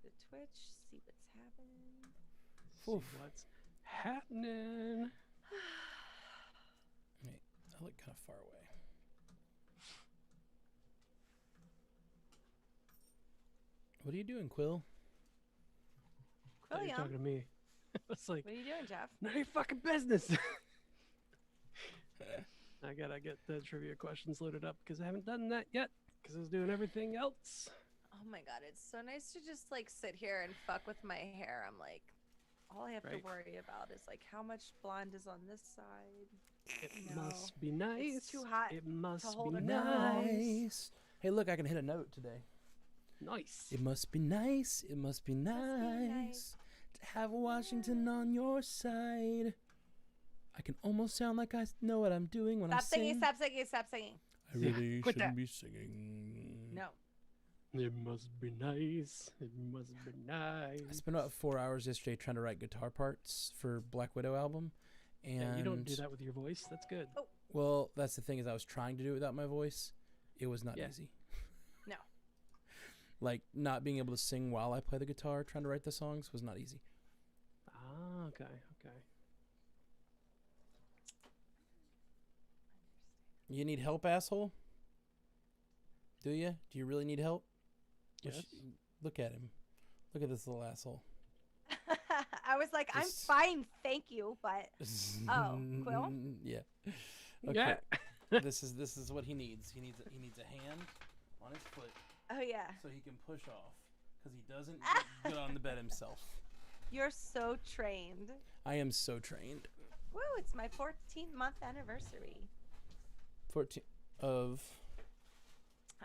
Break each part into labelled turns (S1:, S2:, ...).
S1: to Twitch, see what's happening.
S2: See what's happening.
S3: Wait, I look kind of far away. What are you doing, Quill?
S2: You're talking to me. It's like,
S1: what are you doing, Jeff?
S2: none of your fucking business. I gotta get the trivia questions loaded up because I haven't done that yet because I was doing everything else.
S1: Oh my god, it's so nice to just like sit here and fuck with my hair. I'm like, all I have to worry about is like how much blonde is on this side.
S2: It must be nice.
S1: It's too hot.
S2: It must
S1: to hold
S2: be
S1: it down.
S3: Nice. Hey, look, I can hit a note today.
S2: Nice.
S3: It must be nice. It must be nice to have Washington on your side. I can almost sound like I know what I'm doing when I sing.
S1: Stop singing, stop singing.
S3: I really
S2: quit
S3: shouldn't
S2: that.
S3: be singing.
S1: No.
S2: It must be nice. It must be nice.
S3: I spent about 4 hours yesterday trying to write guitar parts for Black Widow album. And
S2: Yeah, you don't do that with your voice. That's good.
S1: Oh.
S3: Well, that's the thing is I was trying to do it without my voice. It was not easy.
S1: No.
S3: Like, not being able to sing while I play the guitar, trying to write the songs, was not easy.
S2: Ah, okay.
S3: You need help, asshole? Do you? Do you really need help?
S2: Yes.
S3: Look at him. Look at this little asshole.
S1: I was like, I'm fine, thank you, but oh, Quill?
S3: Yeah.
S2: Yeah.
S3: this is what he needs. He needs a hand on his foot
S1: Oh yeah.
S3: so he can push off because he doesn't get on the bed himself.
S1: You're so trained.
S3: I am so trained.
S1: Woo, it's my 14th-month anniversary.
S3: 14 of.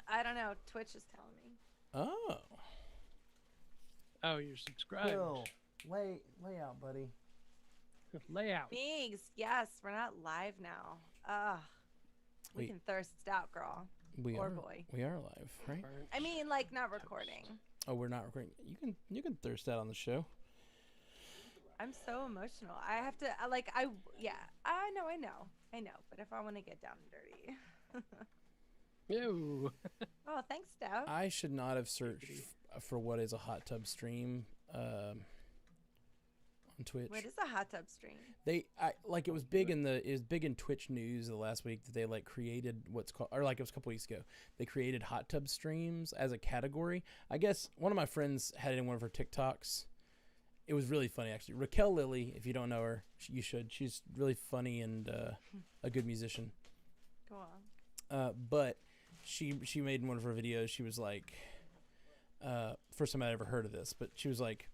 S1: I don't know. Twitch is telling me.
S3: Oh.
S2: Oh, you're subscribed.
S3: Lay out, buddy.
S2: Layout.
S1: Bigs, yes, we're not live now. Ugh. We
S3: Wait.
S1: can thirst it out, girl. Or boy.
S3: We are live, right?
S1: I mean, like, not recording.
S3: Oh, we're not recording. You can thirst out on the show.
S1: I'm so emotional. I have to, yeah. I know. But if I want to get down and dirty.
S2: Ew.
S1: Oh, thanks, Steph.
S3: I should not have searched for what is a hot tub stream on Twitch.
S1: What is a hot tub stream?
S3: It was big in Twitch news the last week that they like created what's called, or like it was a couple weeks ago, they created hot tub streams as a category. I guess one of my friends had it in one of her TikToks. It was really funny, actually. Raquel Lilly, if you don't know her, you should. She's really funny and a good musician.
S1: Go on.
S3: But she made in one of her videos, she was like, first time I'd ever heard of this, but she was like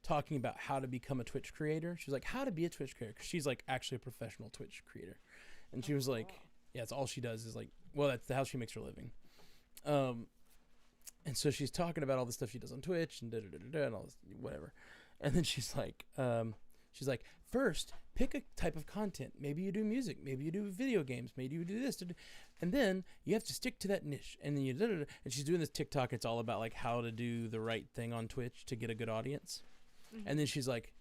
S3: talking about how to become a Twitch creator. She was like, how to be a Twitch creator. 'Cause she's like actually a professional Twitch creator. And she was like, yeah, it's all she does is like, well, that's how she makes her living. And so she's talking about all the stuff she does on Twitch and and all this, whatever. And then she's like, first, pick a type of content. Maybe you do music. Maybe you do video games. Maybe you do this. And then you have to stick to that niche. And then and she's doing this TikTok. It's all about like how to do the right thing on Twitch to get a good audience. Mm-hmm. And then she's like,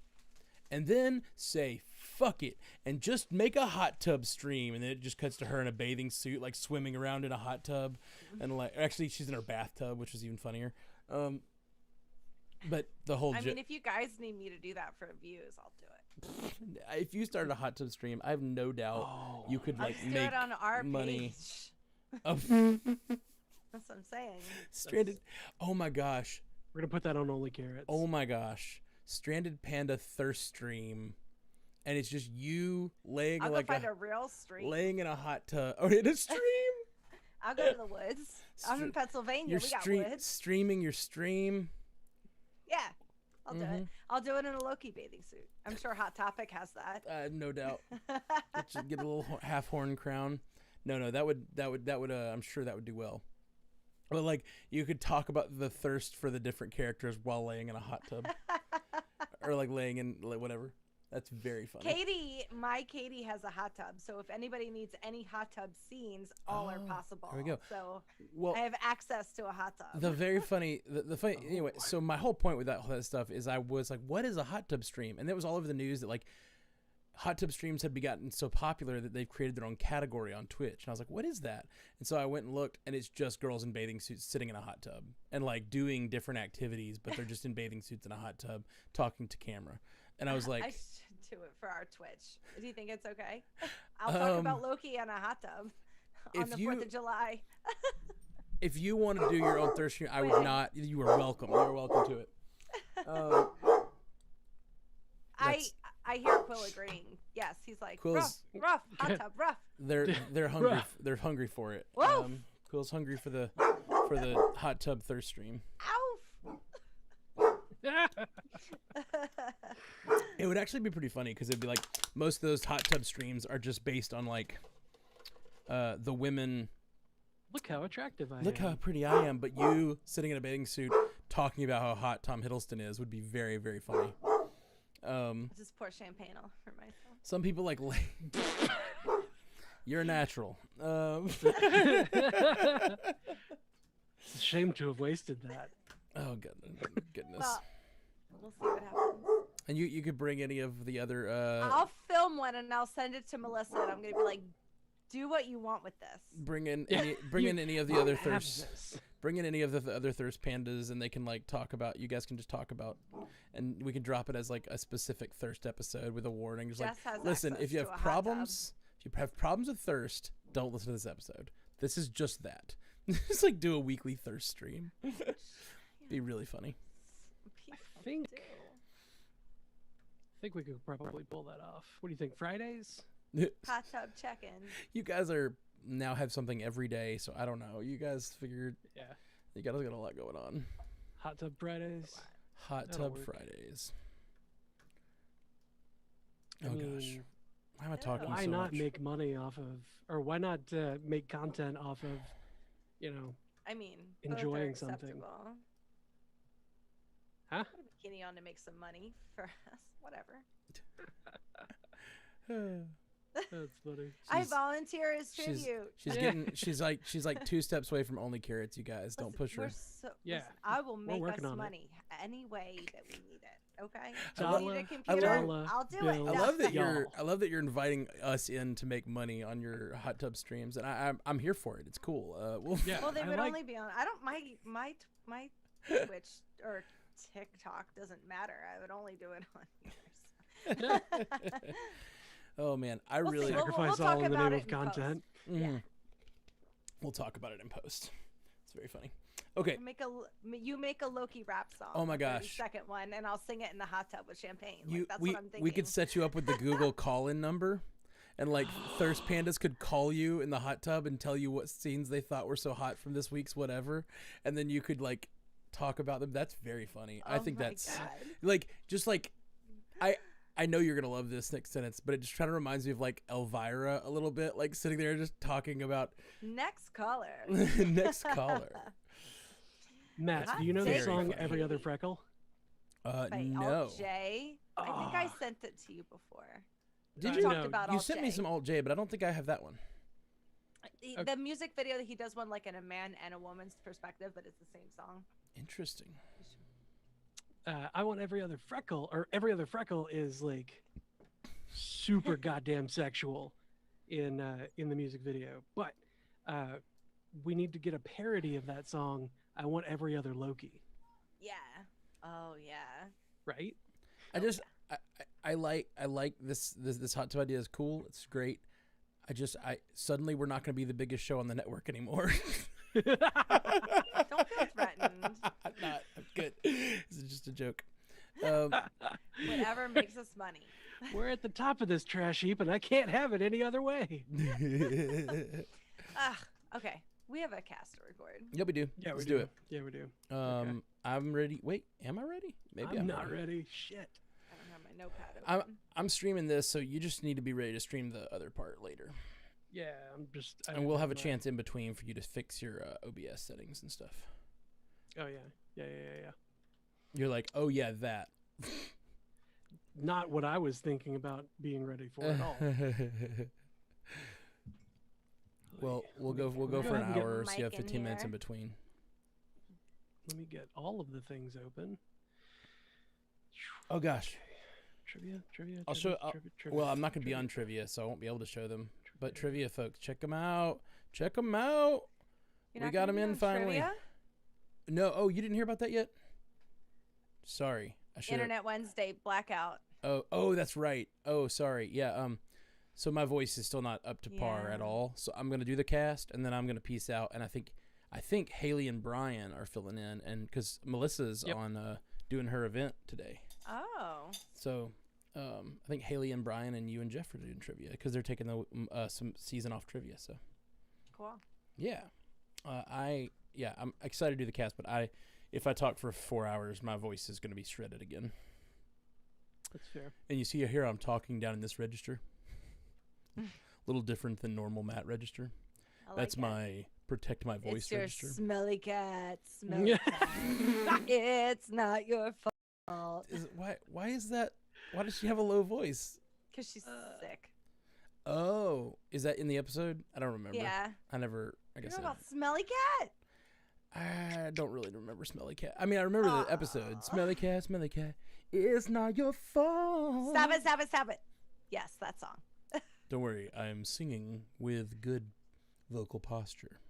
S3: and then say, fuck it. And just make a hot tub stream. And then it just cuts to her in a bathing suit, like swimming around in a hot tub. And like, actually she's in her bathtub, which is even funnier. But the whole
S1: I mean, if you guys need me to do that for views, I'll do it.
S3: If you started a hot tub stream, I have no doubt you could like
S1: Let's do
S3: make
S1: it on our
S3: money.
S1: page.
S3: Of
S1: That's what I'm saying.
S3: Stranded. Oh my gosh.
S2: We're gonna put that on Only Carrots.
S3: Oh my gosh. Stranded Panda thirst stream, and it's just you laying
S1: I'll
S3: like
S1: go find a real stream.
S3: laying in a hot tub. Oh, in a stream.
S1: I'll go to the woods. I'm in Pennsylvania. We got woods.
S3: Streaming your stream.
S1: Yeah, I'll do it. I'll do it in a Loki bathing suit. I'm sure Hot Topic has that.
S3: No doubt. Get a little half horn crown. No, that would. I'm sure that would do well. But like, you could talk about the thirst for the different characters while laying in a hot tub, or like laying in like whatever. That's very funny.
S1: My Katie has a hot tub, so if anybody needs any hot tub scenes, all are possible.
S3: There we go.
S1: So
S3: Well,
S1: I have access to a hot tub.
S3: The very funny, the funny. Anyway, so my whole point with that stuff is I was like, what is a hot tub stream? And it was all over the news that like hot tub streams had gotten so popular that they've created their own category on Twitch. And I was like, what is that? And so I went and looked, and it's just girls in bathing suits sitting in a hot tub and like doing different activities, but they're just in bathing suits in a hot tub talking to camera. And I was like,
S1: I should do it for our Twitch. Do you think it's okay? I'll talk about Loki in a hot tub on the 4th of July.
S3: If you want to do your own thirst stream, I would not. You are welcome. You are welcome to it.
S1: I hear Quill agreeing. Yes, he's like
S3: Quill's,
S1: rough, hot tub, rough.
S3: They're hungry. They're hungry for it. Quill's hungry for the hot tub thirst stream.
S1: Ow!
S3: It would actually be pretty funny because it'd be like most of those hot tub streams are just based on like the women.
S2: Look how attractive I am.
S3: Look how pretty I am, but you sitting in a bathing suit talking about how hot Tom Hiddleston is would be very, very funny.
S1: Just pour champagne all for myself.
S3: Some people like you're a natural.
S2: It's a shame to have wasted that.
S3: Oh goodness.
S1: Well, we'll see what happens.
S3: And you could bring any of the other.
S1: I'll film one and I'll send it to Melissa. And I'm gonna be like, do what you want with this.
S3: Bring in any of the other thirst. Bring in any of the other thirst pandas, and they can like talk about. You guys can just talk about, and we can drop it as like a specific thirst episode with a warning. Just like, listen, if you have problems, with thirst, don't listen to this episode. This is just that. Just like do a weekly thirst stream. Be really funny.
S2: I think we could probably pull that off. What do you think? Fridays?
S1: Hot tub check-in.
S3: You guys now have something every day, so I don't know. You guys figured, you guys got a lot going on.
S2: Hot tub Fridays.
S3: Hot tub Fridays. Oh gosh, why am I talking so much?
S2: Why not make money off of, or why not make content off of,
S1: I mean,
S2: enjoying something. Huh?
S1: Put a bikini on to make some money for us. Whatever.
S2: That's funny.
S1: I volunteer as tribute.
S3: She's like 2 steps away from only carrots. You guys don't push her.
S1: Listen, I will make us money any way that we need it. Okay.
S2: Dollar,
S1: need a computer. I'll do it.
S3: I love that you're inviting us in to make money on your hot tub streams, and I'm here for it. It's cool.
S1: Well, they would only be on. I don't. My Twitch or TikTok doesn't matter. I would only do it on yours.
S3: Oh man, I really
S2: sacrifice all in the name of content.
S3: Mm-hmm. We'll talk about it in post. It's very funny. Okay.
S1: You make a Loki rap song.
S3: Oh my gosh.
S1: Second one, and I'll sing it in the hot tub with champagne. That's
S3: what
S1: I'm thinking.
S3: We could set you up with the Google call-in number, and like thirst pandas could call you in the hot tub and tell you what scenes they thought were so hot from this week's whatever, and then you could like talk about them. That's very funny. I think that's God. I know you're gonna love this next sentence, but it just kind of reminds me of like Elvira a little bit, like sitting there just talking about
S1: next caller.
S3: Next caller.
S2: Matt, do you know the song "Every Other Freckle"?
S3: No.
S1: Alt J. I think I sent it to you before.
S3: Did you? You sent me some Alt J, but I don't think I have that one.
S1: The music video that he does one like in a man and a woman's perspective, but it's the same song.
S3: Interesting.
S2: I want every other freckle, or every other freckle is like super goddamn sexual in the music video. But we need to get a parody of that song. I want every other Loki.
S1: Yeah. Oh yeah.
S2: Right.
S3: I like this hot tub idea is cool. It's great. I suddenly we're not going to be the biggest show on the network anymore.
S1: Don't feel threatened.
S3: I'm not. I'm good. This is just a joke.
S1: Whatever makes us money.
S2: We're at the top of this trash heap, and I can't have it any other way.
S1: Okay. We have a cast to record.
S3: Yeah, we do.
S2: Yeah,
S3: Let's do it.
S2: Yeah, we do.
S3: Okay. I'm ready. Wait, am I ready? Maybe
S2: I'm not ready. Shit.
S1: I don't have my notepad open.
S3: I'm streaming this, so you just need to be ready to stream the other part later.
S2: Yeah,
S3: and we'll have a chance in between for you to fix your OBS settings and stuff.
S2: Oh yeah.
S3: You're like, oh yeah, that.
S2: Not what I was thinking about being ready for at all.
S3: Well, we'll go for an hour, so you have 15 minutes in between.
S2: Let me get all of the things open.
S3: Oh gosh.
S2: Trivia.
S3: I'll show. Well, I'm not gonna be on trivia, so I won't be able to show them. But trivia folks, check them out. Check them out. We got them in finally.
S1: Trivia?
S3: No, oh, you didn't hear about that yet? Sorry, I should.
S1: Internet Wednesday blackout.
S3: Oh, that's right. Oh, sorry. Yeah. So my voice is still not up to par at all. So I'm gonna do the cast, and then I'm gonna peace out. And I think Haley and Brian are filling in, and because Melissa's on doing her event today.
S1: Oh.
S3: So I think Haley and Brian and you and Jeff are doing trivia because they're taking the some season off trivia. So
S1: cool.
S3: Yeah. I'm excited to do the cast, but if I talk for 4 hours, my voice is going to be shredded again.
S2: That's fair.
S3: And you see here I'm talking down in this register. A little different than normal Matt register. That's my protect my voice
S1: it's your
S3: register.
S1: Smelly cat. Smelly cat. It's not your fault.
S3: Why is that? Why does she have a low voice?
S1: Because she's sick.
S3: Oh, is that in the episode? I don't remember.
S1: Yeah.
S3: I guess
S1: You know about Smelly Cat?
S3: I don't really remember Smelly Cat. I mean, I remember the episode. Smelly Cat, it's not your fault.
S1: Stop it. Yes, that song.
S3: Don't worry, I'm singing with good vocal posture.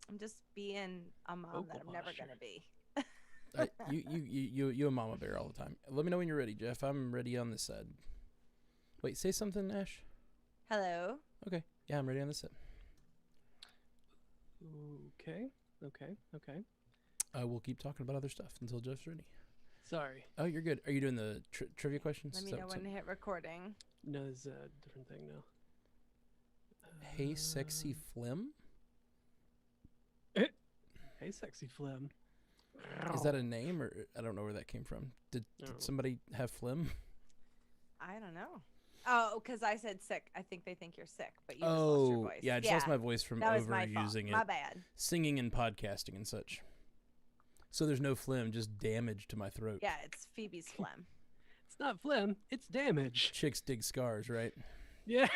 S1: I'm just being a mom
S2: Vocal
S1: that I'm never
S2: posture.
S1: going to be.
S3: You a mama bear all the time. Let me know when you're ready, Jeff. I'm ready on this side. Wait, say something, Ash.
S1: Hello.
S3: Okay. Yeah, I'm ready on this side.
S2: Okay.
S3: We'll keep talking about other stuff until Jeff's ready.
S2: Sorry.
S3: Oh, you're good. Are you doing the trivia questions?
S1: Let me know when to hit recording.
S2: No, it's a different thing now.
S3: Hey, sexy Flim?
S2: Hey, sexy Flim.
S3: Is that a name, or I don't know where that came from? Did somebody have Flim?
S1: I don't know. Oh, because I said sick. I think they think you're sick, but you just lost your voice.
S3: Yeah, I just lost my voice from
S1: that was my fault.
S3: overusing it.
S1: My bad.
S3: Singing and podcasting and such. So there's no phlegm, just damage to my throat.
S1: Yeah, it's Phoebe's phlegm.
S2: It's not phlegm, it's damage.
S3: Chicks dig scars, right?
S2: Yeah.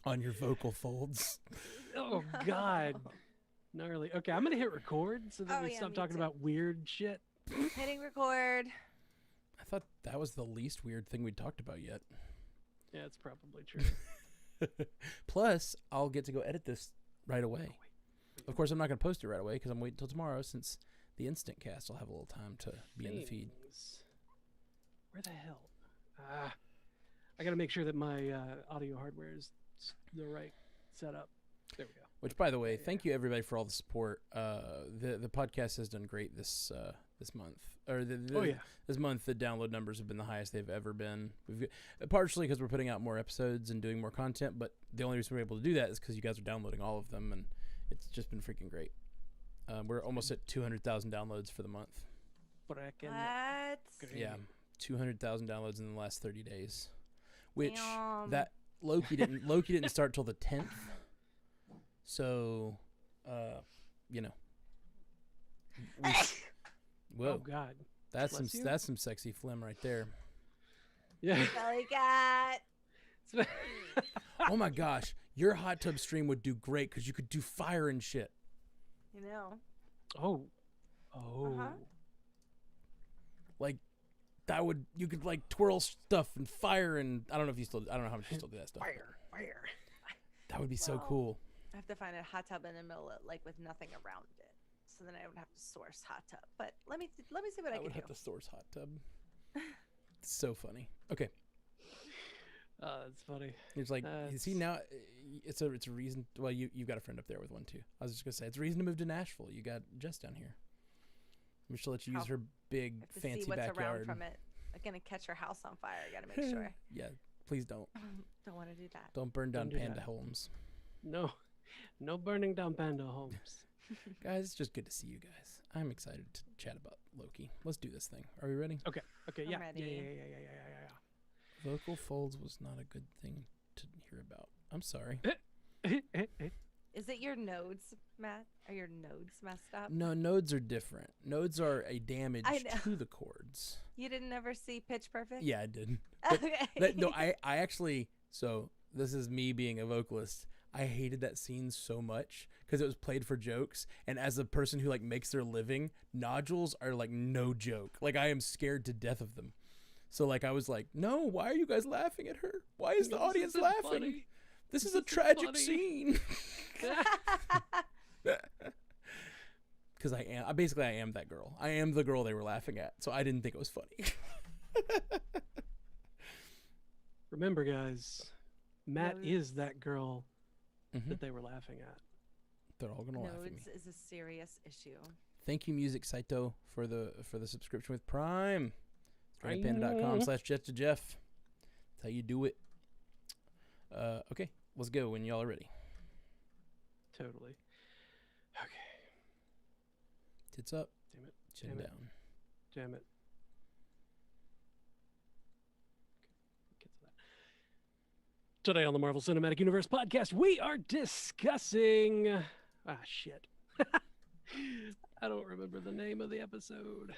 S3: On your vocal folds.
S2: Oh, God. Gnarly. Okay, I'm going to hit record so that we stop talking about weird shit.
S1: Hitting record.
S3: I thought that was the least weird thing we'd talked about yet.
S2: Yeah, it's probably true.
S3: Plus, I'll get to go edit this right away. Of course, I'm not going to post it right away because I'm waiting till tomorrow, since the instant cast will have a little time to be in the feed.
S2: Where the hell? I got to make sure that my audio hardware is the right setup. There we go.
S3: Which, by the way, thank you everybody for all the support. The podcast has done great this month. This month the download numbers have been the highest they've ever been. Partially because we're putting out more episodes and doing more content, but the only reason we're able to do that is because you guys are downloading all of them, and it's just been freaking great. We're almost at 200,000 downloads for the month.
S1: What?
S3: Yeah, 200,000 downloads in the last 30 days. Which
S1: Damn.
S3: that Loki didn't start till the 10th. So, whoa,
S2: oh God,
S3: that's some sexy phlegm right there.
S2: Yeah.
S1: Belly cat.
S3: Oh my gosh, your hot tub stream would do great because you could do fire and shit.
S1: You know.
S2: Oh.
S3: Like you could like twirl stuff and fire, and I don't know how much you still do that stuff.
S2: Fire.
S3: That would be so cool.
S1: I have to find a hot tub in the middle of, like, with nothing around it, so then I would have to source hot tub. But let me see what I can
S3: would
S1: do.
S3: have to source hot tub. It's so funny. Okay.
S2: Oh, that's funny.
S3: It's like, you see now, it's a reason. Well, you've got a friend up there with one too. I was just gonna say it's a reason to move to Nashville. You got Jess down here. Maybe she'll let you use her big
S1: I have to
S3: fancy
S1: see what's
S3: backyard.
S1: around from it. I'm gonna catch her house on fire. I gotta make sure.
S3: Yeah, please don't.
S1: Don't want to do that.
S3: Don't burn down
S2: Don't do
S3: Panda
S2: that.
S3: Homes.
S2: No burning down Panda homes.
S3: Guys, it's just good to see you guys. I'm excited to chat about Loki. Let's do this thing. Are we ready?
S2: Okay, yeah.
S1: I'm ready.
S2: Yeah.
S3: Vocal folds was not a good thing to hear about. I'm sorry.
S1: Is it your nodes, Matt? Are your nodes messed up?
S3: No, nodes are different. Nodes are a damage
S1: I know.
S3: to the cords.
S1: You didn't ever see Pitch Perfect?
S3: Yeah, I did.
S1: Okay.
S3: No, I actually, so this is me being a vocalist. I hated that scene so much because it was played for jokes. And as a person who like makes their living, nodules are like no joke. Like I am scared to death of them. So like I was like, no, why are you guys laughing at her? Why is the audience
S2: isn't
S3: laughing?
S2: funny.
S3: This is a tragic
S2: funny.
S3: scene. Because I am that girl. I am the girl they were laughing at. So I didn't think it was funny.
S2: Remember, guys, Matt
S1: Nodes.
S2: is that girl
S3: Mhm.
S2: that they were laughing at.
S3: They're all gonna laugh at me.
S1: Nodes is a serious issue.
S3: Thank you, Music Saito, for the subscription with Prime. StrandedPanda.com/Jet2Jeff. That's how you do it. Okay, let's go when y'all are ready.
S2: Totally. Okay.
S3: Tits up,
S2: Damn it.
S3: chin
S2: Damn it.
S3: down.
S2: Damn it. Get to that. Today on the Marvel Cinematic Universe podcast, we are discussing. Shit. I don't remember the name of the episode.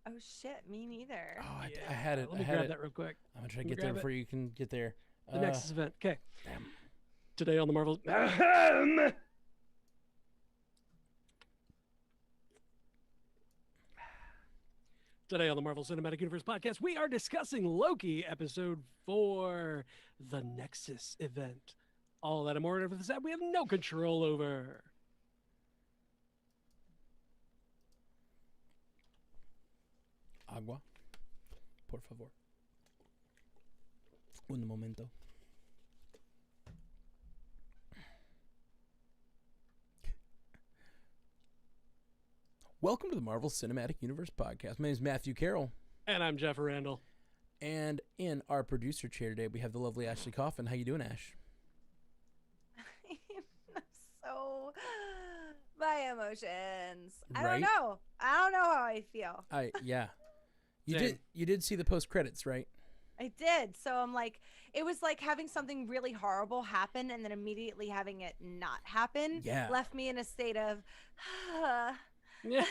S1: Oh shit, me neither.
S3: Oh, I had it.
S2: Let me
S3: I had
S2: grab
S3: it.
S2: that real quick.
S3: I'm gonna try to
S2: Let me
S3: get there
S2: grab it.
S3: before you can get there.
S2: The Nexus event. Okay.
S3: Damn.
S2: Today on the Marvel. Today on the Marvel Cinematic Universe podcast, we are discussing Loki episode 4, the Nexus event. All that and more over this app we have no control over.
S3: Agua, por favor. Un momento. Welcome to the Marvel Cinematic Universe podcast. My name is Matthew Carroll.
S2: And I'm Jeff Randall.
S3: And in our producer chair today, we have the lovely Ashley Coffin. How you doing, Ash?
S1: I'm so my emotions. I
S3: Right?
S1: don't know. I don't know how I feel.
S3: Yeah.
S2: Same.
S3: You did see the post credits, right?
S1: I did. So I'm like, it was like having something really horrible happen and then immediately having it not happen.
S3: Yeah.
S1: Left me in a state of,
S2: Yeah.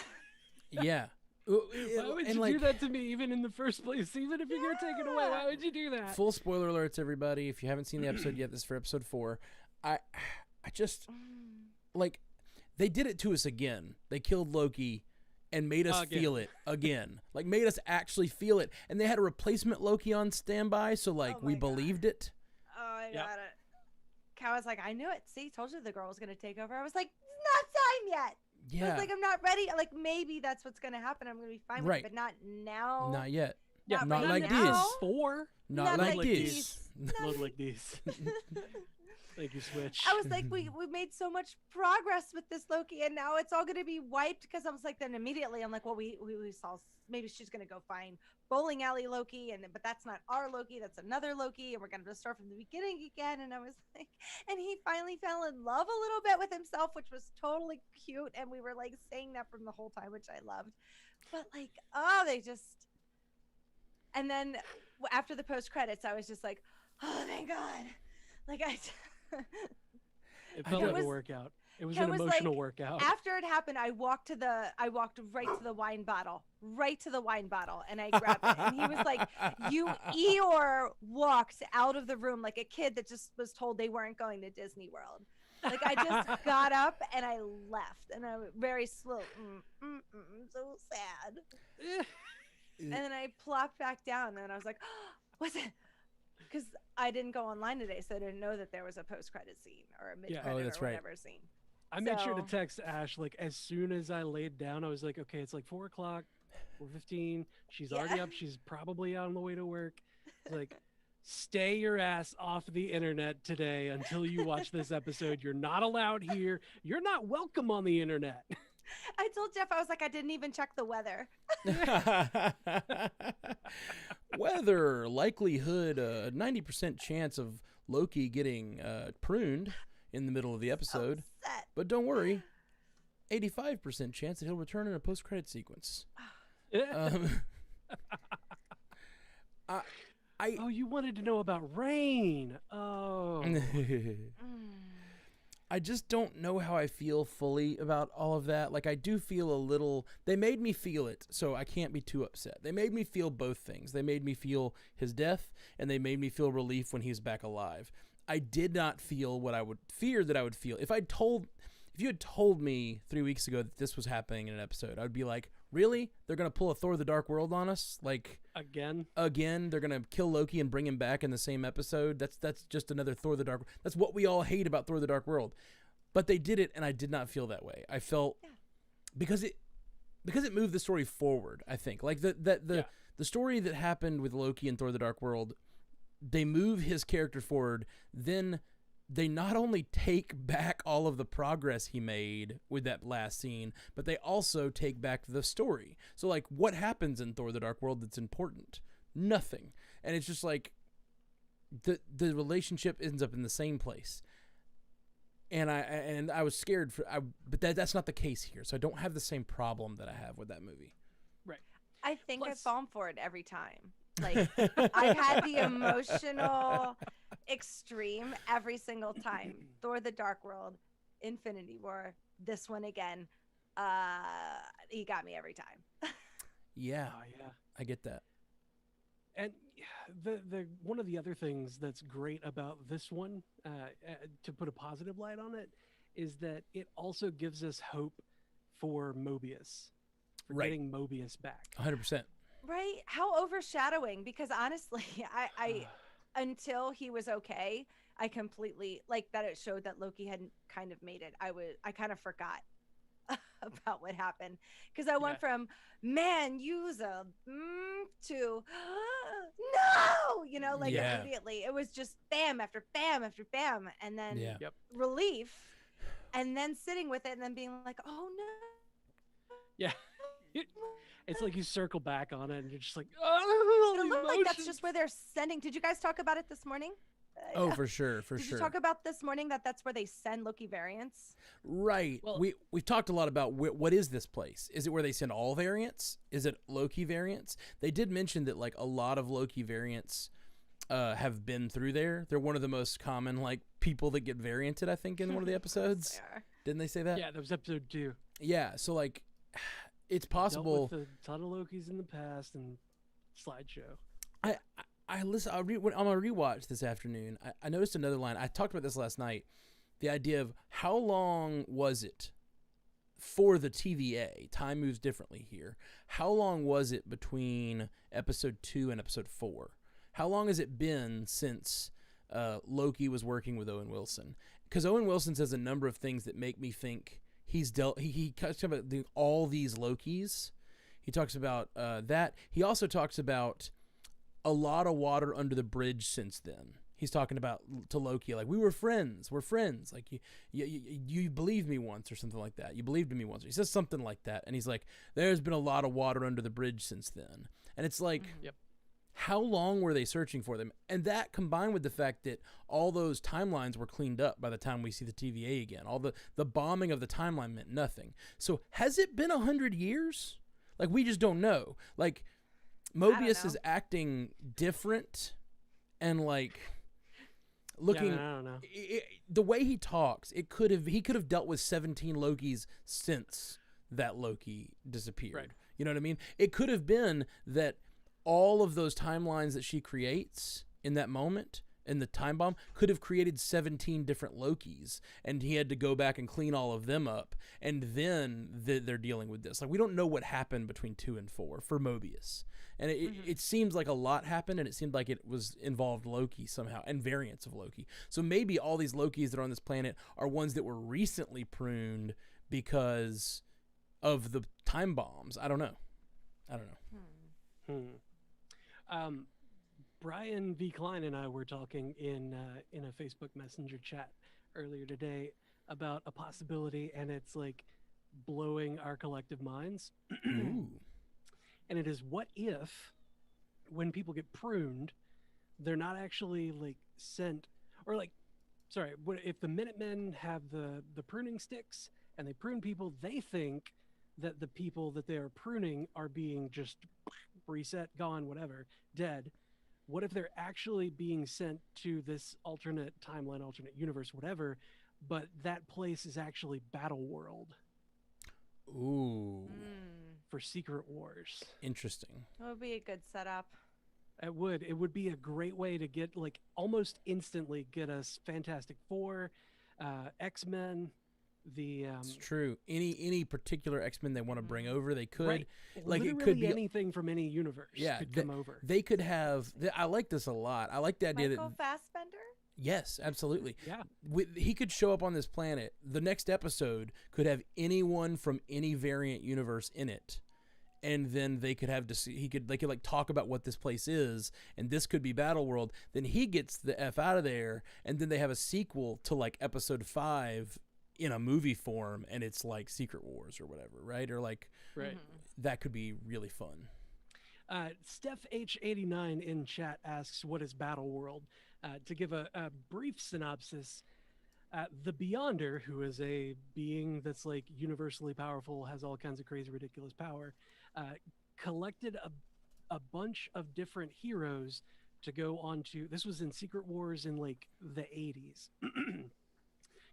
S3: Yeah.
S2: Why would you do that to me even in the first place? Even if you're going to take it away, why would you do that?
S3: Full spoiler alerts, everybody. If you haven't seen the episode yet, this is for episode 4. I just like they did it to us again. They killed Loki and made us
S2: Again.
S3: feel it again. Like made us actually feel it. And they had a replacement Loki on standby, so like
S1: Oh my
S3: we
S1: God.
S3: believed it.
S1: oh, I
S2: Yep.
S1: got it. Cow was like, I knew it. See, told you the girl was going to take over. I was like, it's not time yet. I
S3: Yeah.
S1: was like, I'm not ready. Like, maybe that's what's going to happen. I'm going to be fine with
S3: Right.
S1: it, but not now.
S3: Not yet.
S2: Yeah,
S1: Not
S3: not
S1: right
S3: like
S1: now.
S3: this.
S2: 4?
S3: Not like
S2: like
S3: this.
S2: these. Not like these. Thank you, Switch.
S1: I was like, we made so much progress with this Loki, and now it's all going to be wiped. Because I was like, then immediately I'm like, well, we saw maybe she's going to go find bowling alley Loki, but that's not our Loki, that's another Loki, and we're going to start from the beginning again. And I was like, and he finally fell in love a little bit with himself, which was totally cute, and we were like saying that from the whole time, which I loved. But like, oh, they just, and then after the post credits, I was just like, oh, thank God, like
S2: It felt
S1: It
S2: like
S1: was-
S2: a workout. It was
S1: it
S2: an
S1: was
S2: emotional
S1: like,
S2: workout.
S1: after it happened, I walked right to the wine bottle, and I grabbed it. And he was like, Eeyore walked out of the room like a kid that just was told they weren't going to Disney World. Like I just got up and I left, and I was very slow, so sad. And then I plopped back down, and I was like, what's it? Because I didn't go online today, so I didn't know that there was a post-credit scene or a mid-credit
S3: Oh, that's
S1: or
S3: right.
S1: whatever scene.
S2: I made sure to
S1: So-
S2: text Ash like as soon as I laid down. I was like, okay, it's like 4 o'clock, 4:15. She's already
S1: Yeah.
S2: up. She's probably on the way to work. It's like, stay your ass off the internet today until you watch this episode. You're not allowed here. You're not welcome on the internet.
S1: I told Jeff, I was like, I didn't even check the weather.
S3: Weather likelihood 90% chance of Loki getting pruned in the middle of the episode,
S1: Upset.
S3: but don't worry, 85% chance that he'll return in a post-credit sequence.
S2: Oh, you wanted to know about rain. Oh.
S3: I just don't know how I feel fully about all of that. Like, I do feel a little... They made me feel it, so I can't be too upset. They made me feel both things. They made me feel his death, and they made me feel relief when he's back alive. I did not feel what I would fear that I would feel. If you had told me 3 weeks ago that this was happening in an episode, I would be like, really? They're going to pull a Thor the Dark World on us? Like,
S2: Again?
S3: they're going to kill Loki and bring him back in the same episode? That's just another Thor the Dark. That's what we all hate about Thor the Dark World. But they did it, and I did not feel that way. I felt because it moved the story forward, I think. Like the story that happened with Loki and Thor the Dark World, they move his character forward, then they not only take back all of the progress he made with that last scene, but they also take back the story. So, like, what happens in Thor the Dark World that's important? Nothing. And it's just like the relationship ends up in the same place. And I was scared but that's not the case here. So I don't have the same problem that I have with that movie.
S2: Right.
S1: I think
S2: Plus-
S1: I've fallen for it every time. Like, I've had the emotional extreme every single time. Thor the Dark World, Infinity War, this one again. He got me every time.
S3: Yeah.
S2: Oh, yeah.
S3: I get that.
S2: And the one of the other things that's great about this one, to put a positive light on it, is that it also gives us hope for Mobius, for
S3: Right.
S2: getting Mobius back.
S3: 100%.
S1: Right? How overshadowing, because honestly, I until he was okay, I completely, like, that it showed that Loki hadn't kind of made it. I kind of forgot about what happened, because I went from man use a to no, you know, like immediately it was just bam after bam after bam, and then relief, and then sitting with it and then being like, oh no.
S2: Yeah. It's like you circle back on it and you're just like, oh,
S1: It looked like that's just where they're sending. Did you guys talk about it this morning?
S3: Oh, for sure,
S1: Did you talk about this morning that that's where they send Loki variants?
S3: Right.
S2: Well,
S3: we've talked a lot about what is this place? Is it where they send all variants? Is it Loki variants? They did mention that, like, a lot of Loki variants have been through there. They're one of the most common, like, people that get varianted, I think, in one of the episodes. Didn't they say that?
S2: Yeah, that was episode 2.
S3: Yeah, so, like, it's
S2: Dealt
S3: possible.
S2: with a ton of Lokis in the past and slideshow.
S3: I listen. On my rewatch this afternoon, I noticed another line. I talked about this last night. The idea of how long was it for the TVA? Time moves differently here. How long was it between episode 2 and episode 4? How long has it been since Loki was working with Owen Wilson? Because Owen Wilson says a number of things that make me think he's dealt. He talks about all these Lokis. He talks about that. He also talks about a lot of water under the bridge since then. He's talking about to Loki, like, we were friends. We're friends. Like, you believed me once or something like that. You believed in me once. He says something like that. And he's like, there's been a lot of water under the bridge since then. And it's like, how long were they searching for them? And that combined with the fact that all those timelines were cleaned up by the time we see the TVA again. All the bombing of the timeline meant nothing. So has it been 100 years? Like, we just don't know. Like, Mobius is acting different and, like, looking.
S2: I don't know.
S3: The way he talks, he could have dealt with 17 Lokis since that Loki disappeared.
S2: Right.
S3: You know what I mean? It could have been that all of those timelines that she creates in that moment, in the time bomb, could have created 17 different Lokis, and he had to go back and clean all of them up, and then they're dealing with this. Like, we don't know what happened between 2 and 4 for Mobius. And it seems like a lot happened, and it seemed like it was involved Loki somehow, and variants of Loki. So maybe all these Lokis that are on this planet are ones that were recently pruned because of the time bombs. I don't know.
S2: Brian V. Klein and I were talking in a Facebook Messenger chat earlier today about a possibility, and it's like blowing our collective minds.
S3: Ooh.
S2: And it is, what if when people get pruned, they're not actually, like, sent, or, like, sorry, if the Minutemen have the pruning sticks and they prune people, they think that the people that they are pruning are being just reset, gone, whatever, dead. What if they're actually being sent to this alternate timeline, alternate universe, whatever, but that place is actually Battleworld?
S3: Ooh.
S2: For Secret Wars.
S3: Interesting.
S1: That would be a good setup.
S2: It would be a great way to get, like, almost instantly get us Fantastic Four, X-Men,
S3: It's true. Any particular X-Men they want to bring over, they could.
S2: Right.
S3: Like
S2: Literally
S3: it could be
S2: anything from any universe could come over.
S3: They could have. I like this a lot. I like the idea
S1: Michael
S3: that.
S1: Fassbender?
S3: Yes, absolutely.
S2: Yeah.
S3: He could show up on this planet. The next episode could have anyone from any variant universe in it. And then they could have they could like talk about what this place is, and this could be Battleworld. Then he gets the F out of there, and then they have a sequel to like episode 5 in a movie form, and it's like Secret Wars or whatever, right? Or like that could be really fun.
S2: Steph H89 in chat asks, "What is Battleworld?" To give a brief synopsis, the Beyonder, who is a being that's like universally powerful, has all kinds of crazy, ridiculous power, collected a bunch of different heroes to go on to. This was in Secret Wars in like the 80s.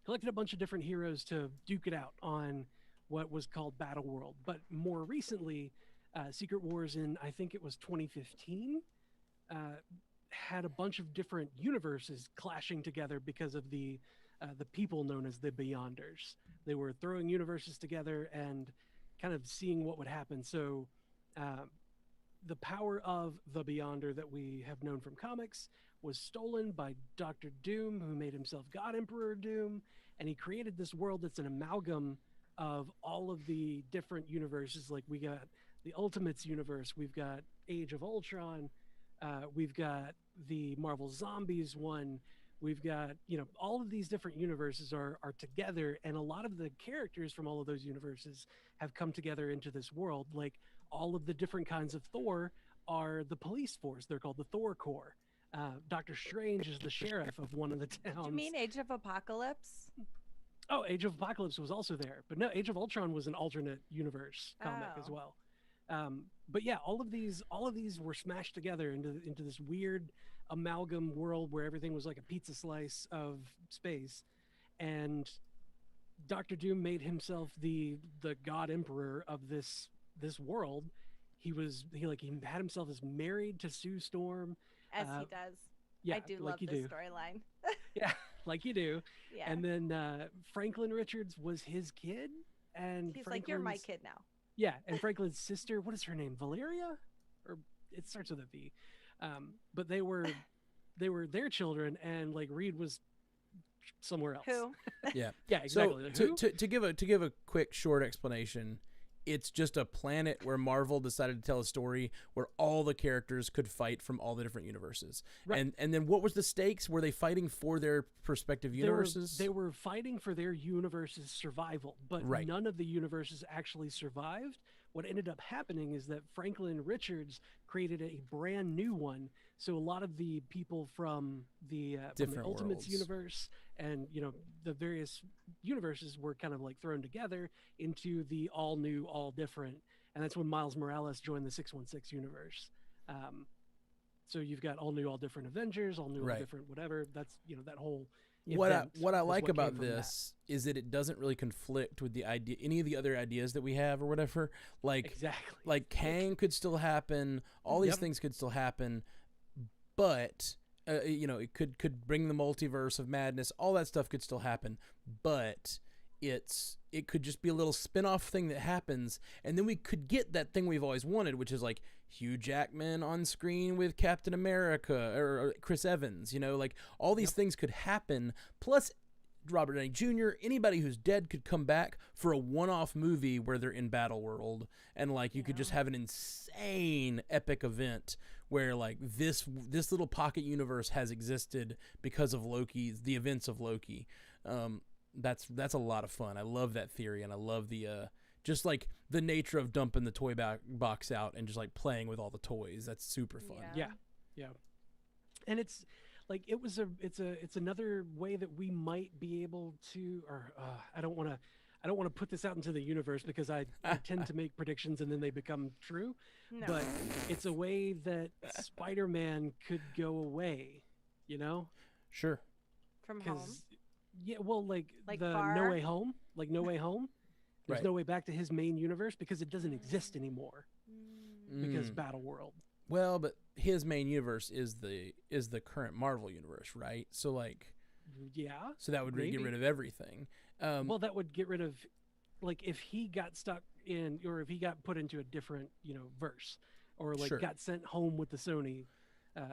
S2: Collected a bunch of different heroes to duke it out on what was called Battleworld. But more recently, Secret Wars in, I think it was 2015, had a bunch of different universes clashing together because of the people known as the Beyonders. They were throwing universes together and kind of seeing what would happen. So the power of the Beyonder that we have known from comics was stolen by Dr. Doom, who made himself God Emperor Doom, and he created this world that's an amalgam of all of the different universes. Like we got the Ultimates universe, we've got Age of Ultron, we've got the Marvel Zombies one, we've got, all of these different universes are together, and a lot of the characters from all of those universes have come together into this world. Like all of the different kinds of Thor are the police force. They're called the Thor Corps. Doctor Strange is the sheriff of one of the towns.
S1: Do you mean Age of Apocalypse?
S2: Oh, Age of Apocalypse was also there, but no, Age of Ultron was an alternate universe comic as well. But yeah, all of these were smashed together into this weird amalgam world where everything was like a pizza slice of space, and Doctor Doom made himself the God Emperor of this world. He had himself as married to Sue Storm.
S1: As he does.
S2: Yeah,
S1: I do love this storyline.
S2: Yeah, like you do.
S1: Yeah.
S2: And then Franklin Richards was his kid, and
S1: he's like, "You're my kid now."
S2: Yeah, and Franklin's sister, what is her name? Valeria, or it starts with a V. But they were their children, and like Reed was somewhere else.
S1: Who?
S3: Yeah.
S2: Yeah, exactly.
S3: So to give a quick short explanation, it's just a planet where Marvel decided to tell a story where all the characters could fight from all the different universes. Right. And then what was the stakes? Were they fighting for their respective universes?
S2: They were fighting for their universe's survival, but none of the universes actually survived. What ended up happening is that Franklin Richards created a brand new one. So a lot of the people from the Ultimates universe and the various universes were kind of like thrown together into the all new, all different, and that's when Miles Morales joined the 616 universe. So you've got all new, all different Avengers, all new, all different whatever. That's that whole.
S3: What I like about this is that it doesn't really conflict with the idea, any of the other ideas that we have or whatever. Like
S2: exactly,
S3: like Kang could still happen. All these things could still happen, but it could bring the multiverse of madness. All that stuff could still happen, but it could just be a little spin-off thing that happens, and then we could get that thing we've always wanted, which is like Hugh Jackman on screen with Captain America or Chris Evans, like all these things could happen. Plus Robert Downey Jr., anybody who's dead could come back for a one-off movie where they're in Battleworld, and like you could just have an insane epic event where like this little pocket universe has existed because of Loki, the events of Loki. That's a lot of fun. I love that theory, and I love the just like the nature of dumping the toy box out and just like playing with all the toys. That's super fun.
S2: Yeah. And it's like it's another way that we might be able to, or I don't want to put this out into the universe because I tend to make predictions and then they become true. No. But it's a way that Spider-Man could go away,
S3: Sure.
S1: From home.
S2: Yeah, well, like the
S1: far?
S2: No Way Home, like No Way Home. There's no way back to his main universe because it doesn't exist anymore because Battleworld.
S3: Well, but his main universe is the current Marvel universe, right? So like,
S2: Yeah.
S3: So that would get
S2: maybe.
S3: rid of everything.
S2: Well, that would get rid of, like, if he got stuck in, or if he got put into a different, verse, or like
S3: Sure.
S2: got sent home with the Sony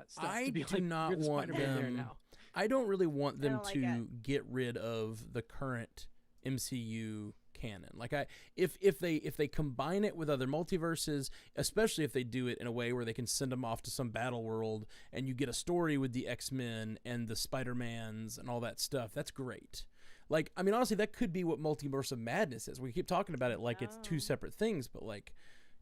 S2: stuff.
S3: I
S2: to be
S3: do
S2: like,
S3: not
S2: "You're the
S3: want
S2: Spider-Man there
S3: them-
S2: now."
S3: I don't really want
S1: I
S3: them
S1: don't like
S3: to
S1: it.
S3: get rid of the current MCU canon. Like if they combine it with other multiverses, especially if they do it in a way where they can send them off to some battle world and you get a story with the X-Men and the Spider-Mans and all that stuff, that's great. Like, I mean, honestly, that could be what Multiverse of Madness is. We keep talking about it like it's two
S1: Oh.
S3: separate things, but like,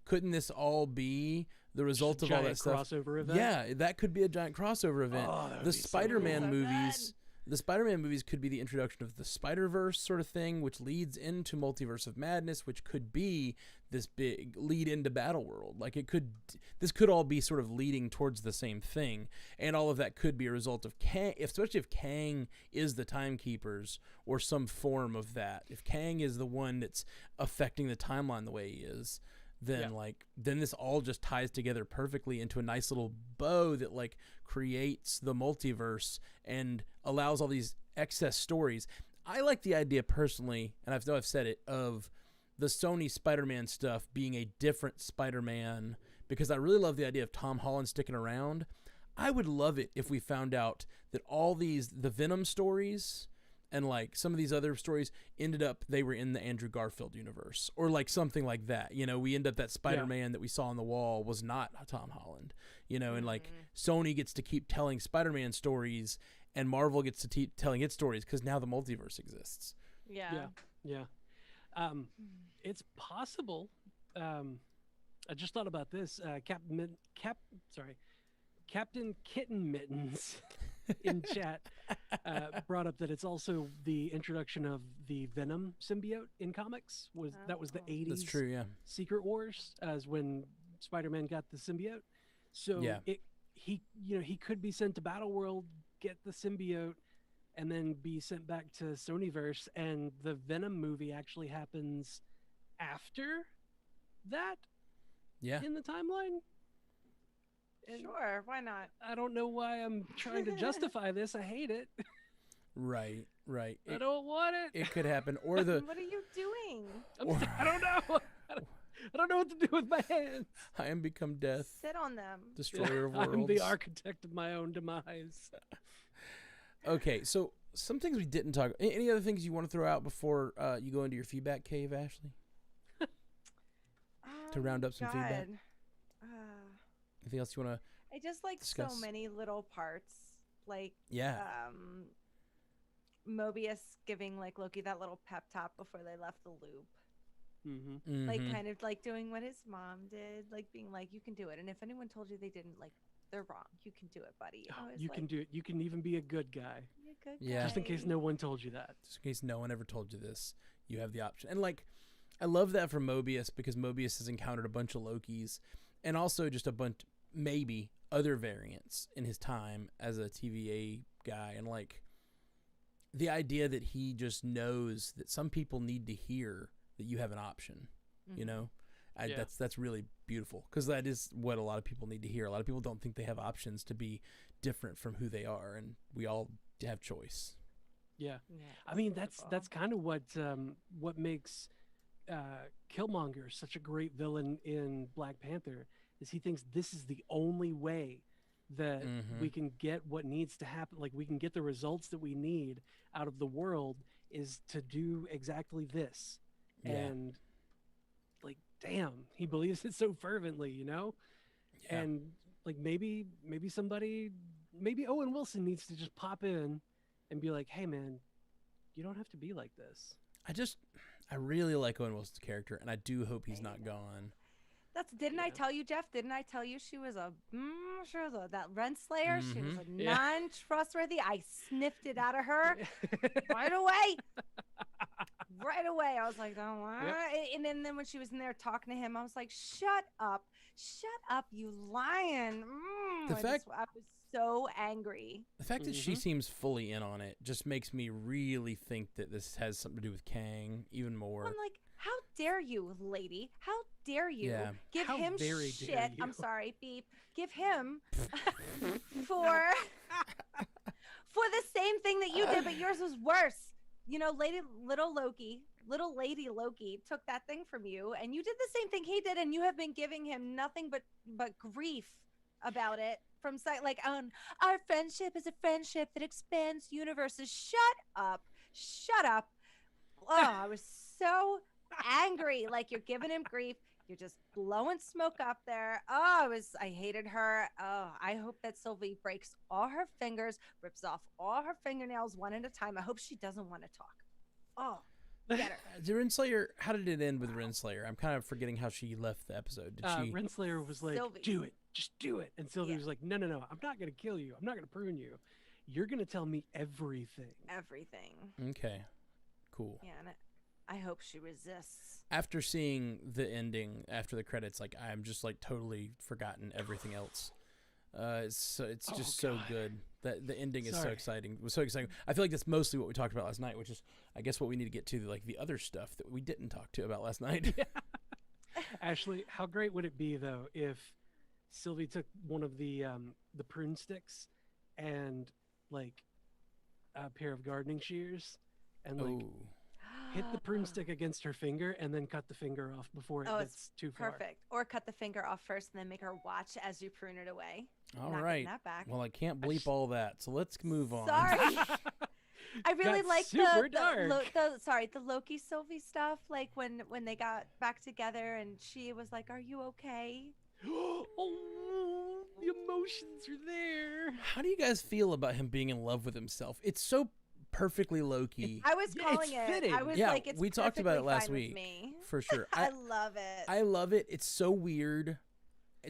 S3: couldn't this all be the result of all that
S2: Giant
S3: stuff?
S2: crossover event.
S3: Yeah, that could be a giant crossover event.
S2: Oh, that would
S3: The
S2: be so
S3: Spider-Man
S2: cool.
S3: movies, the Spider-Man movies could be the introduction of the Spider-Verse sort of thing, which leads into Multiverse of Madness, which could be this big lead into Battleworld. Like, this could all be sort of leading towards the same thing, and all of that could be a result of Kang, especially if Kang is the Timekeepers or some form of that. If Kang is the one that's affecting the timeline the way he is, then then this all just ties together perfectly into a nice little bow that like creates the multiverse and allows all these excess stories. I like the idea personally, and I've said it, of the Sony Spider-Man stuff being a different Spider-Man, because I really love the idea of Tom Holland sticking around. I would love it if we found out that all the Venom stories and like some of these other stories ended up, they were in the Andrew Garfield universe or like something like that. We end up that Spider-Man that we saw on the wall was not Tom Holland, and like Sony gets to keep telling Spider-Man stories and Marvel gets to keep telling its stories because now the multiverse exists.
S1: Yeah.
S2: It's possible. I just thought about this. Captain Kitten Mittens in chat brought up that it's also the introduction of the Venom symbiote in comics. That was the 80s
S3: That's true, yeah.
S2: Secret Wars, as when Spider-Man got the symbiote. So he could be sent to Battleworld, get the symbiote, and then be sent back to Sonyverse, and the Venom movie actually happens after that in the timeline. And
S1: Sure, why not?
S2: I don't know why I'm trying to justify this. I hate it.
S3: Right.
S2: I don't want it.
S3: It could happen. Or the
S1: What are you doing?
S2: I don't know. I don't know what to do with my hands.
S3: I am become death,
S1: Sit on them.
S3: destroyer of worlds.
S2: I'm the architect of my own demise.
S3: Okay, so some things we didn't talk. Any other things you want to throw out before you go into your feedback cave, Ashley? To round up some feedback. Anything else you want to?
S1: I just like
S3: discuss?
S1: so many little parts, like
S3: Yeah.
S1: Mobius giving like Loki that little pep talk before they left the loop,
S2: Mm-hmm.
S1: like kind of like doing what his mom did, like being like, "You can do it," and if anyone told you they didn't, like, they're wrong. You can do it, buddy.
S2: You can do it. You can even be a good guy.
S1: Be a good
S3: Yeah.
S2: Just in case
S1: guy.
S2: no one told you that.
S3: Just in case no one ever told you this, you have the option. And like, I love that from Mobius because Mobius has encountered a bunch of Lokis, and also just a bunch, maybe other variants in his time as a TVA guy, and like the idea that he just knows that some people need to hear that you have an option. That's really beautiful, because that is what a lot of people need to hear. A lot of people don't think they have options to be different from who they are, and we all have choice.
S2: Yeah.
S1: Yeah,
S2: I mean,
S1: beautiful.
S2: that's kind of what makes Killmonger such a great villain in Black Panther, is he thinks this is the only way that we can get what needs to happen, like we can get the results that we need out of the world, is to do exactly this.
S3: Yeah.
S2: And like, damn, he believes it so fervently,
S3: Yeah.
S2: And like maybe Owen Wilson needs to just pop in and be like, hey man, you don't have to be like this.
S3: I really like Owen Wilson's character, and I do hope he's not gone.
S1: Didn't I tell you, Jeff? Didn't I tell you she was that Renslayer? She was a
S2: Yeah.
S1: non-trustworthy. I sniffed it out of her right away. Right away. I was like, oh, what? And then when she was in there talking to him, I was like, shut up, you lying.
S3: The fact-
S1: I was so angry.
S3: The fact that she seems fully in on it just makes me really think that this has something to do with Kang even more.
S1: I'm like, how dare you, lady? How dare you
S3: Yeah.
S1: give
S2: How
S1: him
S2: very
S1: shit?
S2: dare you.
S1: I'm sorry, beep. Give him for for the same thing that you did, but yours was worse. You know, little lady Loki took that thing from you, and you did the same thing he did, and you have been giving him nothing but grief about it from like, our friendship is a friendship that expands universes. Shut up. Oh, I was so angry. Like, you're giving him grief. You're just blowing smoke up there. Oh, I hated her. Oh, I hope that Sylvie breaks all her fingers, rips off all her fingernails one at a time. I hope she doesn't want to talk. Oh, get her.
S3: The Renslayer, how did it end with Renslayer? I'm kind of forgetting how she left the episode. Did she?
S2: Renslayer was like,
S1: Sylvie.
S2: do it. Just do it. And Sylvie was like, no. I'm not going to kill you. I'm not going to prune you. You're going to tell me everything.
S1: Everything.
S3: Okay. Cool.
S1: Yeah, and I hope she resists.
S3: After seeing the ending, after the credits, like, I'm just like totally forgotten everything else. It's just so good. That the ending is so exciting. It was so exciting. I feel like that's mostly what we talked about last night, which is, I guess, what we need to get to, like the other stuff that we didn't talk to about last night.
S2: Yeah. Ashley, how great would it be though if Sylvie took one of the prune sticks and like a pair of gardening shears and like hit the prune stick against her finger and then cut the finger off before it gets too far.
S1: Perfect. Or cut the finger off first and then make her watch as you prune it away.
S3: All
S1: Not
S3: right.
S1: that back.
S3: Well, I can't bleep all that, so let's move on.
S1: Sorry. I really like the Loki Sylvie stuff. Like when they got back together and she was like, "Are you okay?"
S2: Oh, the emotions are there.
S3: How do you guys feel about him being in love with himself? It's so perfectly Loki.
S1: I was calling it.
S2: fitting.
S1: I was
S3: Yeah,
S1: like, it's
S3: we talked about it
S1: perfectly
S3: last
S1: fine with
S3: week.
S1: me.
S3: For sure.
S1: I love it.
S3: I love it. It's so weird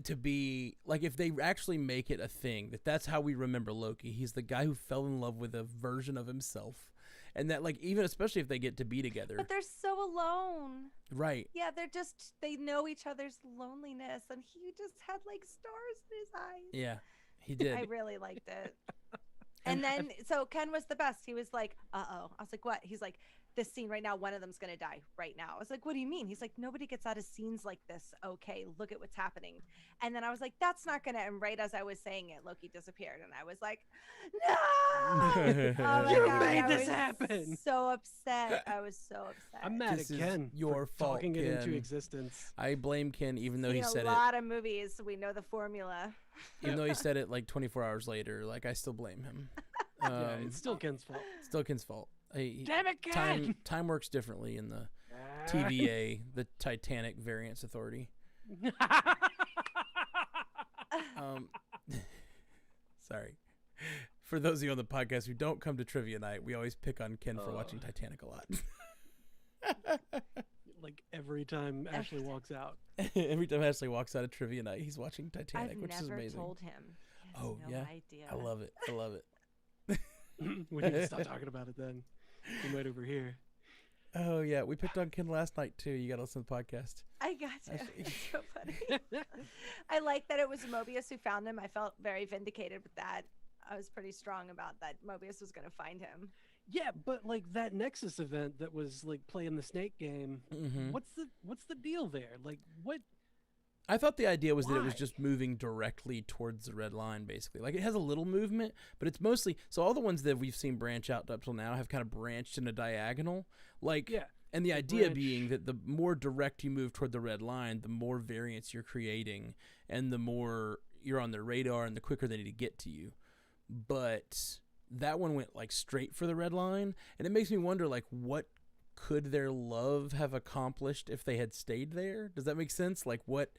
S3: to be like, if they actually make it a thing, that's how we remember Loki. He's the guy who fell in love with a version of himself. And that, like, even especially if they get to be together.
S1: But they're so alone.
S3: Right.
S1: Yeah, they know each other's loneliness, and he just had like stars in his eyes.
S3: Yeah, he did.
S1: I really liked it. And then, so Ken was the best. He was like, uh-oh. I was like, what? He's like, this scene right now, one of them's going to die right now. I was like, what do you mean? He's like, nobody gets out of scenes like this. Okay, look at what's happening. And then I was like, that's not going to, and right as I was saying it, Loki disappeared. And I was like, no! Oh my
S2: You
S1: God,
S2: made
S1: I
S2: this
S1: was
S2: happen.
S1: so upset. I was so upset.
S2: I'm mad
S3: This
S2: at
S3: is
S2: Ken
S3: your
S2: for
S3: fault,
S2: talking it into
S3: Ken.
S2: existence.
S3: I blame Ken, even though he said
S1: a lot of movies, so we know the formula.
S3: even though he said it like 24 hours later. Like, I still blame him.
S2: Yeah, it's still Ken's fault.
S3: Still Ken's fault.
S2: Damn it, Ken!
S3: Time works differently in the TVA, the Titanic Variance Authority. Sorry. For those of you on the podcast who don't come to trivia night, we always pick on Ken for watching Titanic a lot.
S2: Like every time Ashley walks out.
S3: Every time Ashley walks out of trivia night, he's watching Titanic,
S1: I've
S3: which is
S1: never
S3: amazing.
S1: told him. He has no idea.
S3: I love it. I love it.
S2: We need to stop talking about it then. We might overhear.
S3: Oh yeah, we picked on Ken last night too. You got to listen to the podcast.
S1: I got you. It's so funny. I like that it was Mobius who found him. I felt very vindicated with that. I was pretty strong about that. Mobius was going to find him.
S2: Yeah, but like that Nexus event that was like playing the snake game.
S3: Mm-hmm.
S2: What's the deal there? Like what?
S3: I thought the idea was that it was
S2: Why?
S3: just moving directly towards the red line, basically. Like, it has a little movement, but it's mostly, so all the ones that we've seen branch out up till now have kind of branched in a diagonal. Like,
S2: Yeah.
S3: and the idea being that the more direct you move toward the red line, the more variance you're creating, and the more you're on their radar, and the quicker they need to get to you. But that one went like straight for the red line, and it makes me wonder, like, what could their love have accomplished if they had stayed there? Does that make sense? Like, what,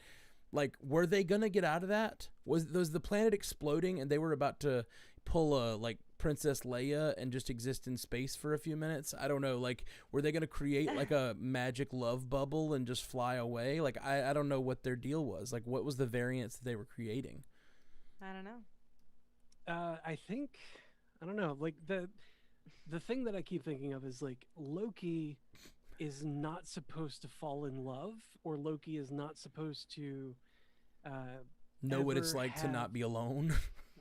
S3: like, were they gonna get out of that? Was the planet exploding and they were about to pull a like Princess Leia and just exist in space for a few minutes? I don't know. Like, were they gonna create like a magic love bubble and just fly away? Like, I don't know what their deal was. Like, what was the variance that they were creating?
S1: I don't know.
S2: I think, I don't know. Like the thing that I keep thinking of is like Loki is not supposed to fall in love, or Loki is not supposed to
S3: Know what it's
S2: ever
S3: like to not
S2: have-
S3: be alone.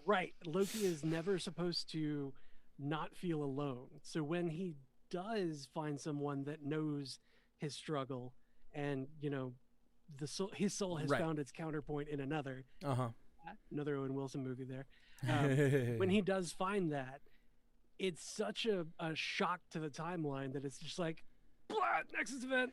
S2: Right. Loki is never supposed to not feel alone. So when he does find someone that knows his struggle, and you know, his soul has
S3: Right.
S2: found its counterpoint in another
S3: Uh-huh.
S2: Owen Wilson movie there. When he does find that, it's such a shock to the timeline that it's just like, blah, Nexus event.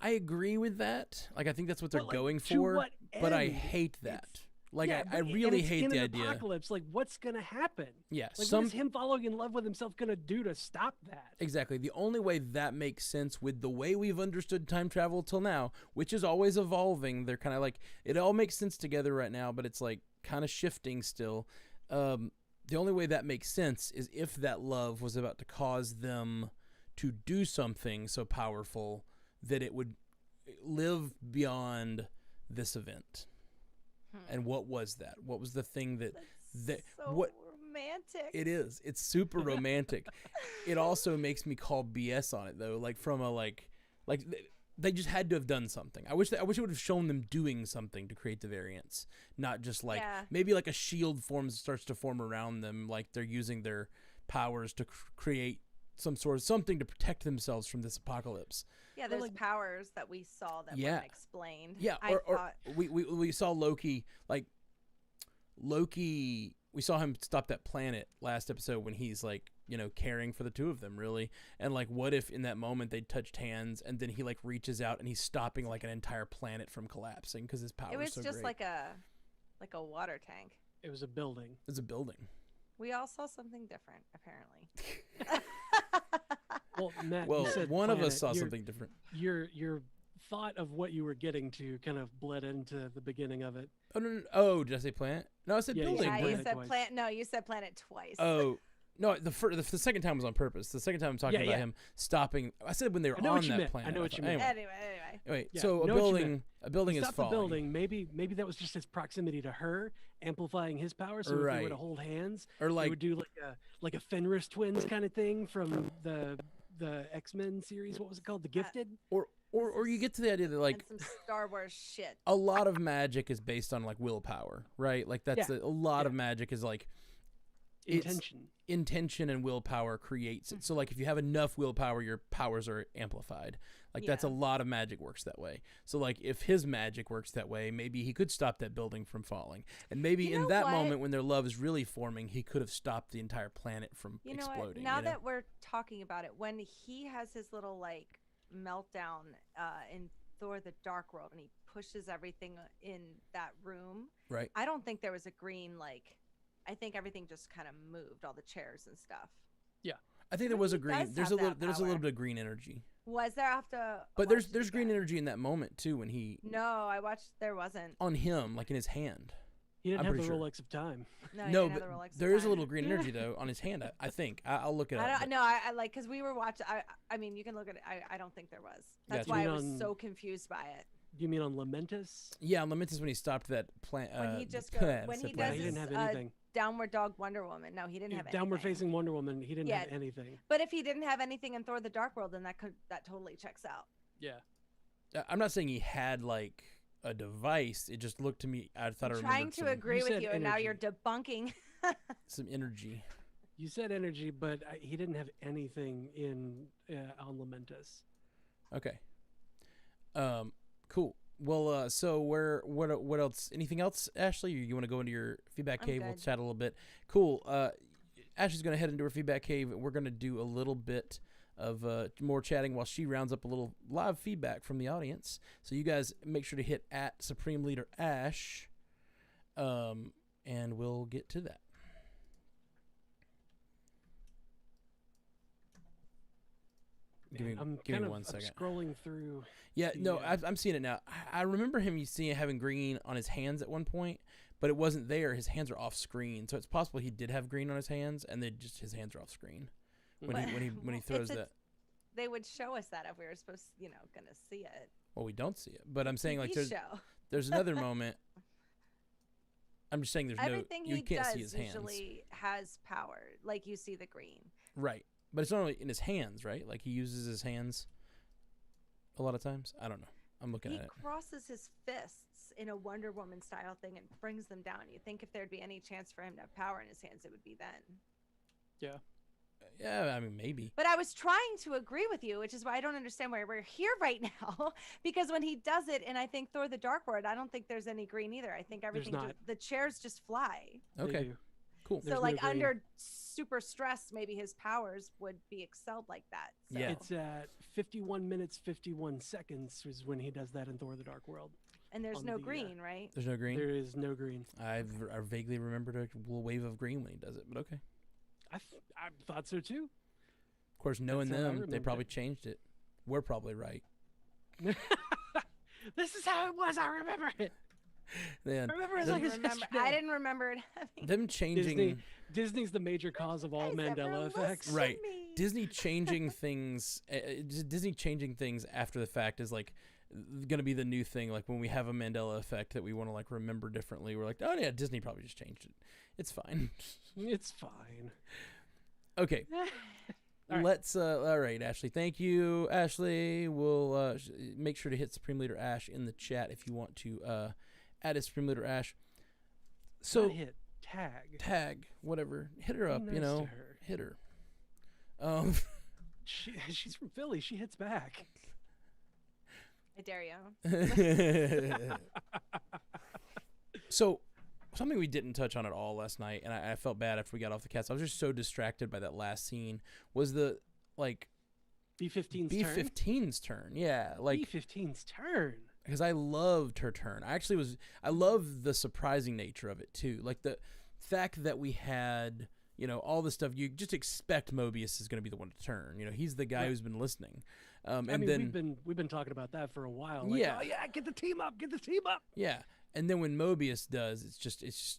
S3: I agree with that. Like, I think that's what they're
S2: But, like,
S3: going
S2: to
S3: for.
S2: what
S3: But I
S2: end?
S3: hate that.
S2: It's-
S3: Like,
S2: yeah,
S3: I
S2: but- and
S3: really
S2: it's
S3: hate
S2: in
S3: the
S2: an
S3: idea.
S2: Apocalypse. Like, what's gonna happen?
S3: Yeah,
S2: Like, what is him falling in love with himself gonna do to stop that?
S3: Exactly. The only way that makes sense with the way we've understood time travel till now, which is always evolving, they're kind of like, it all makes sense together right now, but it's like kind of shifting still. The only way that makes sense is if that love was about to cause them to do something so powerful that it would live beyond this event. And what was that? What was the thing that
S1: so
S3: what
S1: romantic.
S3: it is? It's super romantic. It also makes me call BS on it though. Like from a like they just had to have done something. I wish it would have shown them doing something to create the variants, not just like maybe like a shield starts to form around them, like they're using their powers to create some sort of something to protect themselves from this apocalypse.
S1: Yeah, there's powers that we saw that weren't explained.
S3: Yeah, or we saw Loki, like Loki, we saw him stop that planet last episode when he's like, you know, caring for the two of them really. And like, what if in that moment they touched hands and then he like reaches out and he's stopping like an entire planet from collapsing because his power is so great.
S1: It was just like a water tank.
S2: It was a building.
S3: It was a building.
S1: We all saw something different, apparently.
S2: Well, Matt,
S3: well,
S2: you said
S3: one
S2: planet.
S3: of us saw something different.
S2: Your thought of what you were getting to kind of bled into the beginning of it.
S3: Oh, no. Oh, did I say planet? No, I said
S2: Yeah,
S3: building.
S1: Yeah, you
S2: planet
S1: said
S2: twice.
S1: planet. No, you said planet twice.
S3: Oh. No, the second time was on purpose. The second time I'm talking about him stopping. I said when they were on that planet.
S2: I know what you meant.
S1: Anyway.
S2: Yeah,
S3: So
S2: know what you meant.
S3: a building
S2: He
S3: is
S2: stopped
S3: falling.
S2: the building. Maybe that was just his proximity to her, amplifying his power. So if they were to hold hands,
S3: or
S2: they
S3: like
S2: would do like a Fenris twins kind of thing from the X-Men series. What was it called? The Gifted.
S3: Or you get to the idea that like
S1: and some Star Wars shit.
S3: A lot of magic is based on like willpower, right? Like that's a lot of magic is like intention and willpower creates it. So like if you have enough willpower, your powers are amplified. Like that's a lot of magic works that way. So like if his magic works that way, maybe he could stop that building from falling. And maybe in that moment when their love is really forming, he could have stopped the entire planet from exploding.
S1: Now that we're talking about it, when he has his little like meltdown in Thor the Dark World and he pushes everything in that room,
S3: right?
S1: I don't think there was a green I think everything just kind of moved, all the chairs and stuff.
S2: Yeah,
S3: I think there was a green. There's a little bit of green energy.
S1: Was there after?
S3: But there's green energy in that moment too when he.
S1: No, I watched. There wasn't.
S3: On him, like in his hand.
S2: He didn't have the Rolex of time.
S1: No,
S3: but there is a little green energy though on his hand. I think I'll look it up.
S1: I like because we were watching. I mean, you can look at it. I don't think there was. That's why I was so confused by it.
S2: You mean on Lamentus?
S3: Yeah, on Lamentus when he stopped that plant.
S1: When he just when he does
S2: he didn't have anything.
S1: Downward Dog Wonder Woman. No, he didn't have anything.
S2: Downward facing Wonder Woman. He didn't have anything.
S1: But if he didn't have anything in Thor: The Dark World, then that totally checks out.
S2: Yeah.
S3: I'm not saying he had like a device. It just looked to me. I thought I remembered
S1: trying to agree with you, and now you're debunking.
S3: Some energy.
S2: You said energy, but he didn't have anything on Lamentus.
S3: Okay. Cool. Well, so what else? Anything else, Ashley? You want to go into your feedback cave? We'll chat a little bit. Cool. Ashley's going to head into her feedback cave. We're going to do a little bit of more chatting while she rounds up a little live feedback from the audience. So you guys make sure to hit at Supreme Leader Ash, and we'll get to that. Give me 1 second.
S2: I'm scrolling through.
S3: Yeah, no, I'm seeing it now. I remember him having green on his hands at one point, but it wasn't there. His hands are off screen, so it's possible he did have green on his hands, and then just his hands are off screen when he throws that.
S1: They would show us that if we were supposed, going to see it.
S3: Well, we don't see it, but I'm saying like
S1: show.
S3: There's another moment. I'm just saying
S1: everything
S3: you can't see his
S1: usually
S3: hands.
S1: Usually has power, like you see the green.
S3: Right. But it's not only in his hands, right? Like he uses his hands a lot of times. I don't know. I'm looking at it.
S1: He crosses his fists in a Wonder Woman style thing and brings them down. You think if there'd be any chance for him to have power in his hands, it would be then.
S2: Yeah.
S3: Yeah, I mean, maybe.
S1: But I was trying to agree with you, which is why I don't understand why we're here right now. Because when he does it, and I think Thor the Dark World, I don't think there's any green either. I think everything, the chairs just fly.
S3: Okay. Cool.
S2: There's
S1: So
S2: no
S1: like
S2: green.
S1: under super stress, maybe his powers would be excelled like that. So.
S3: Yeah.
S2: It's at 51 minutes 51 seconds is when he does that in Thor: The Dark World.
S1: And there's
S2: on
S1: no
S2: the,
S1: green, right?
S3: There's no green.
S2: There is no green.
S3: I vaguely remembered a little wave of green when he does it, but okay.
S2: I thought so too.
S3: Of course, knowing
S2: That's how I
S3: them, they
S2: remember
S3: probably
S2: it.
S3: changed it. We're probably right.
S2: This is how it was. I remember it.
S3: Then
S2: I remember it
S3: them,
S2: like it's yesterday.
S1: I didn't remember it having.
S3: them changing
S2: Disney's the major cause of all
S1: Guys,
S2: Mandela
S1: everyone
S2: effects.
S1: listen to
S3: Right.
S1: me.
S3: Disney changing things. Disney changing things after the fact is like going to be the new thing. Like when we have a Mandela effect that we want to like remember differently, we're like, oh yeah, Disney probably just changed it. It's fine.
S2: It's fine.
S3: Okay.
S2: All right.
S3: Let's all right, Ashley. Thank you, Ashley. We'll make sure to hit Supreme Leader Ash in the chat if you want to add a Supreme Leader Ash. So
S2: Not hit tag.
S3: Whatever. Hit her
S2: Be
S3: up,
S2: nice
S3: you
S2: to
S3: know.
S2: her.
S3: Hit her.
S2: She's from Philly. She hits back.
S1: I dare you.
S3: So something we didn't touch on at all last night, and I felt bad after we got off the cast. I was just so distracted by that last scene. Was the like
S2: B-15's turn.
S3: B-15's turn? Yeah, like
S2: B-15's turn.
S3: because I loved her turn. I love the surprising nature of it too. Like the fact that we had, you know, all the stuff you just expect Mobius is going to be the one to turn. You know, he's the guy
S2: Right.
S3: who's been listening.
S2: I
S3: And
S2: mean,
S3: then
S2: we've been talking about that for a while. Like,
S3: Yeah.
S2: oh yeah, get the team up.
S3: yeah, and then when Mobius does, it's just
S2: It's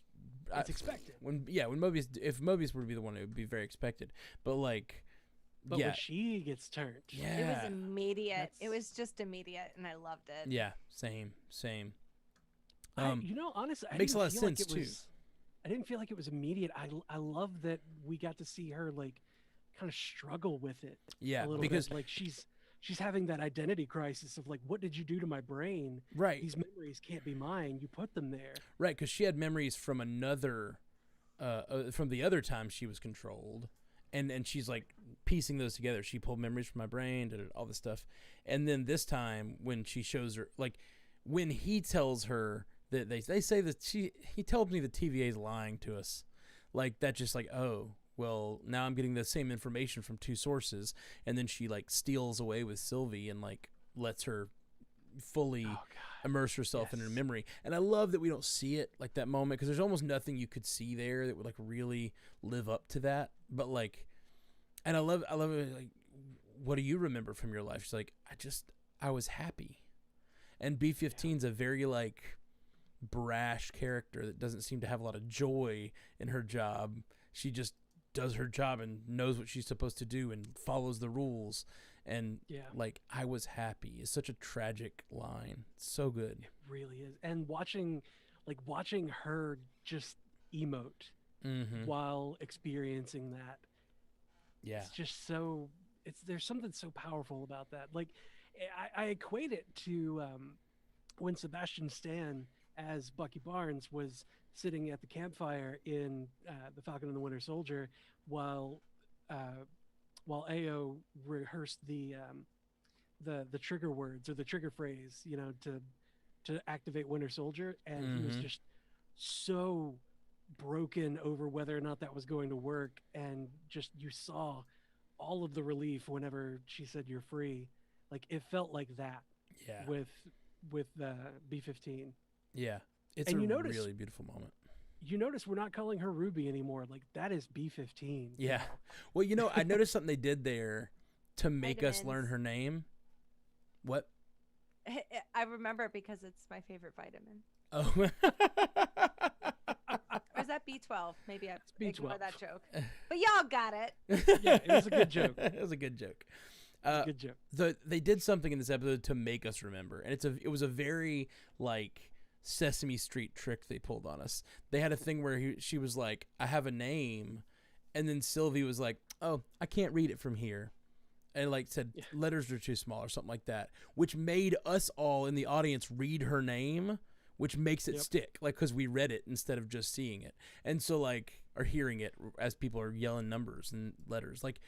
S2: expected.
S3: When Mobius, if Mobius were to be the one, it would be very expected. But like,
S2: But
S3: yeah,
S2: when she gets turned,
S3: yeah,
S1: It was immediate. It
S2: That's-
S1: was just immediate, and I loved it.
S3: yeah, same.
S2: you know, honestly, I
S3: makes a
S2: didn't
S3: lot of
S2: feel like
S3: sense,
S2: it
S3: too.
S2: was- I didn't feel like it was immediate. I love that we got to see her like kind of struggle with it.
S3: Yeah,
S2: a little
S3: because
S2: bit. Like she's having that identity crisis of like, what did you do to my brain?
S3: right,
S2: These memories can't be mine. You put them there.
S3: right, because she had memories from another, from the other time she was controlled, and she's like piecing those together. She pulled memories from my brain, did all this stuff, and then this time when she shows her, like when he tells her that they say that he tells me the TVA is lying to us, like that, just like, oh well, now I'm getting the same information from two sources, and then she like steals away with Sylvie and like lets her fully
S2: Oh god.
S3: immerse herself in her
S2: Yes.
S3: memory. And I love that we don't see it like that moment, because there's almost nothing you could see there that would like really live up to that. But like, and I love it, like, what do you remember from your life? She's like, I was happy. And B-15's a very like brash character that doesn't seem to have a lot of joy in her job. She just does her job and knows what she's supposed to do and follows the rules. And
S2: Yeah.
S3: like, I was happy is such a tragic line. So good.
S2: It really is. And watching her just emote
S3: Mm-hmm.
S2: while experiencing that,
S3: Yeah.
S2: it's just so there's something so powerful about that. Like I equate it to when Sebastian Stan as Bucky Barnes was sitting at the campfire in The Falcon and the Winter Soldier while Ao rehearsed the trigger words or the trigger phrase, you know, to activate Winter Soldier, and he was
S3: Mhm.
S2: just so broken over whether or not that was going to work, and just you saw all of the relief whenever she said you're free. Like it felt like that
S3: Yeah.
S2: with B-15.
S3: Yeah. It's
S2: And
S3: a
S2: you notice-
S3: really beautiful moment.
S2: You notice we're not calling her Ruby anymore. Like that is B-15.
S3: Yeah.
S2: now.
S3: Well, you know, I noticed something they did there to make us learn
S1: Vitamins.
S3: her name. What?
S1: I remember it because it's my favorite vitamin.
S3: Oh.
S1: Or is that B12? Maybe I ignore
S2: B12.
S1: that joke. But y'all got it.
S2: Yeah, it was a good joke.
S3: It was a good joke.
S2: It was a good joke.
S3: They did something in this episode to make us remember, and it was a very like Sesame Street trick they pulled on us. They had a thing where she was like, "I have a name," and then Sylvie was like, "Oh, I can't read it from here," and like said
S2: Yeah.
S3: letters are too small or something like that, which made us all in the audience read her name, which makes it
S2: Yep.
S3: stick, like because we read it instead of just seeing it, and so like or hearing it as people are yelling numbers and letters. Like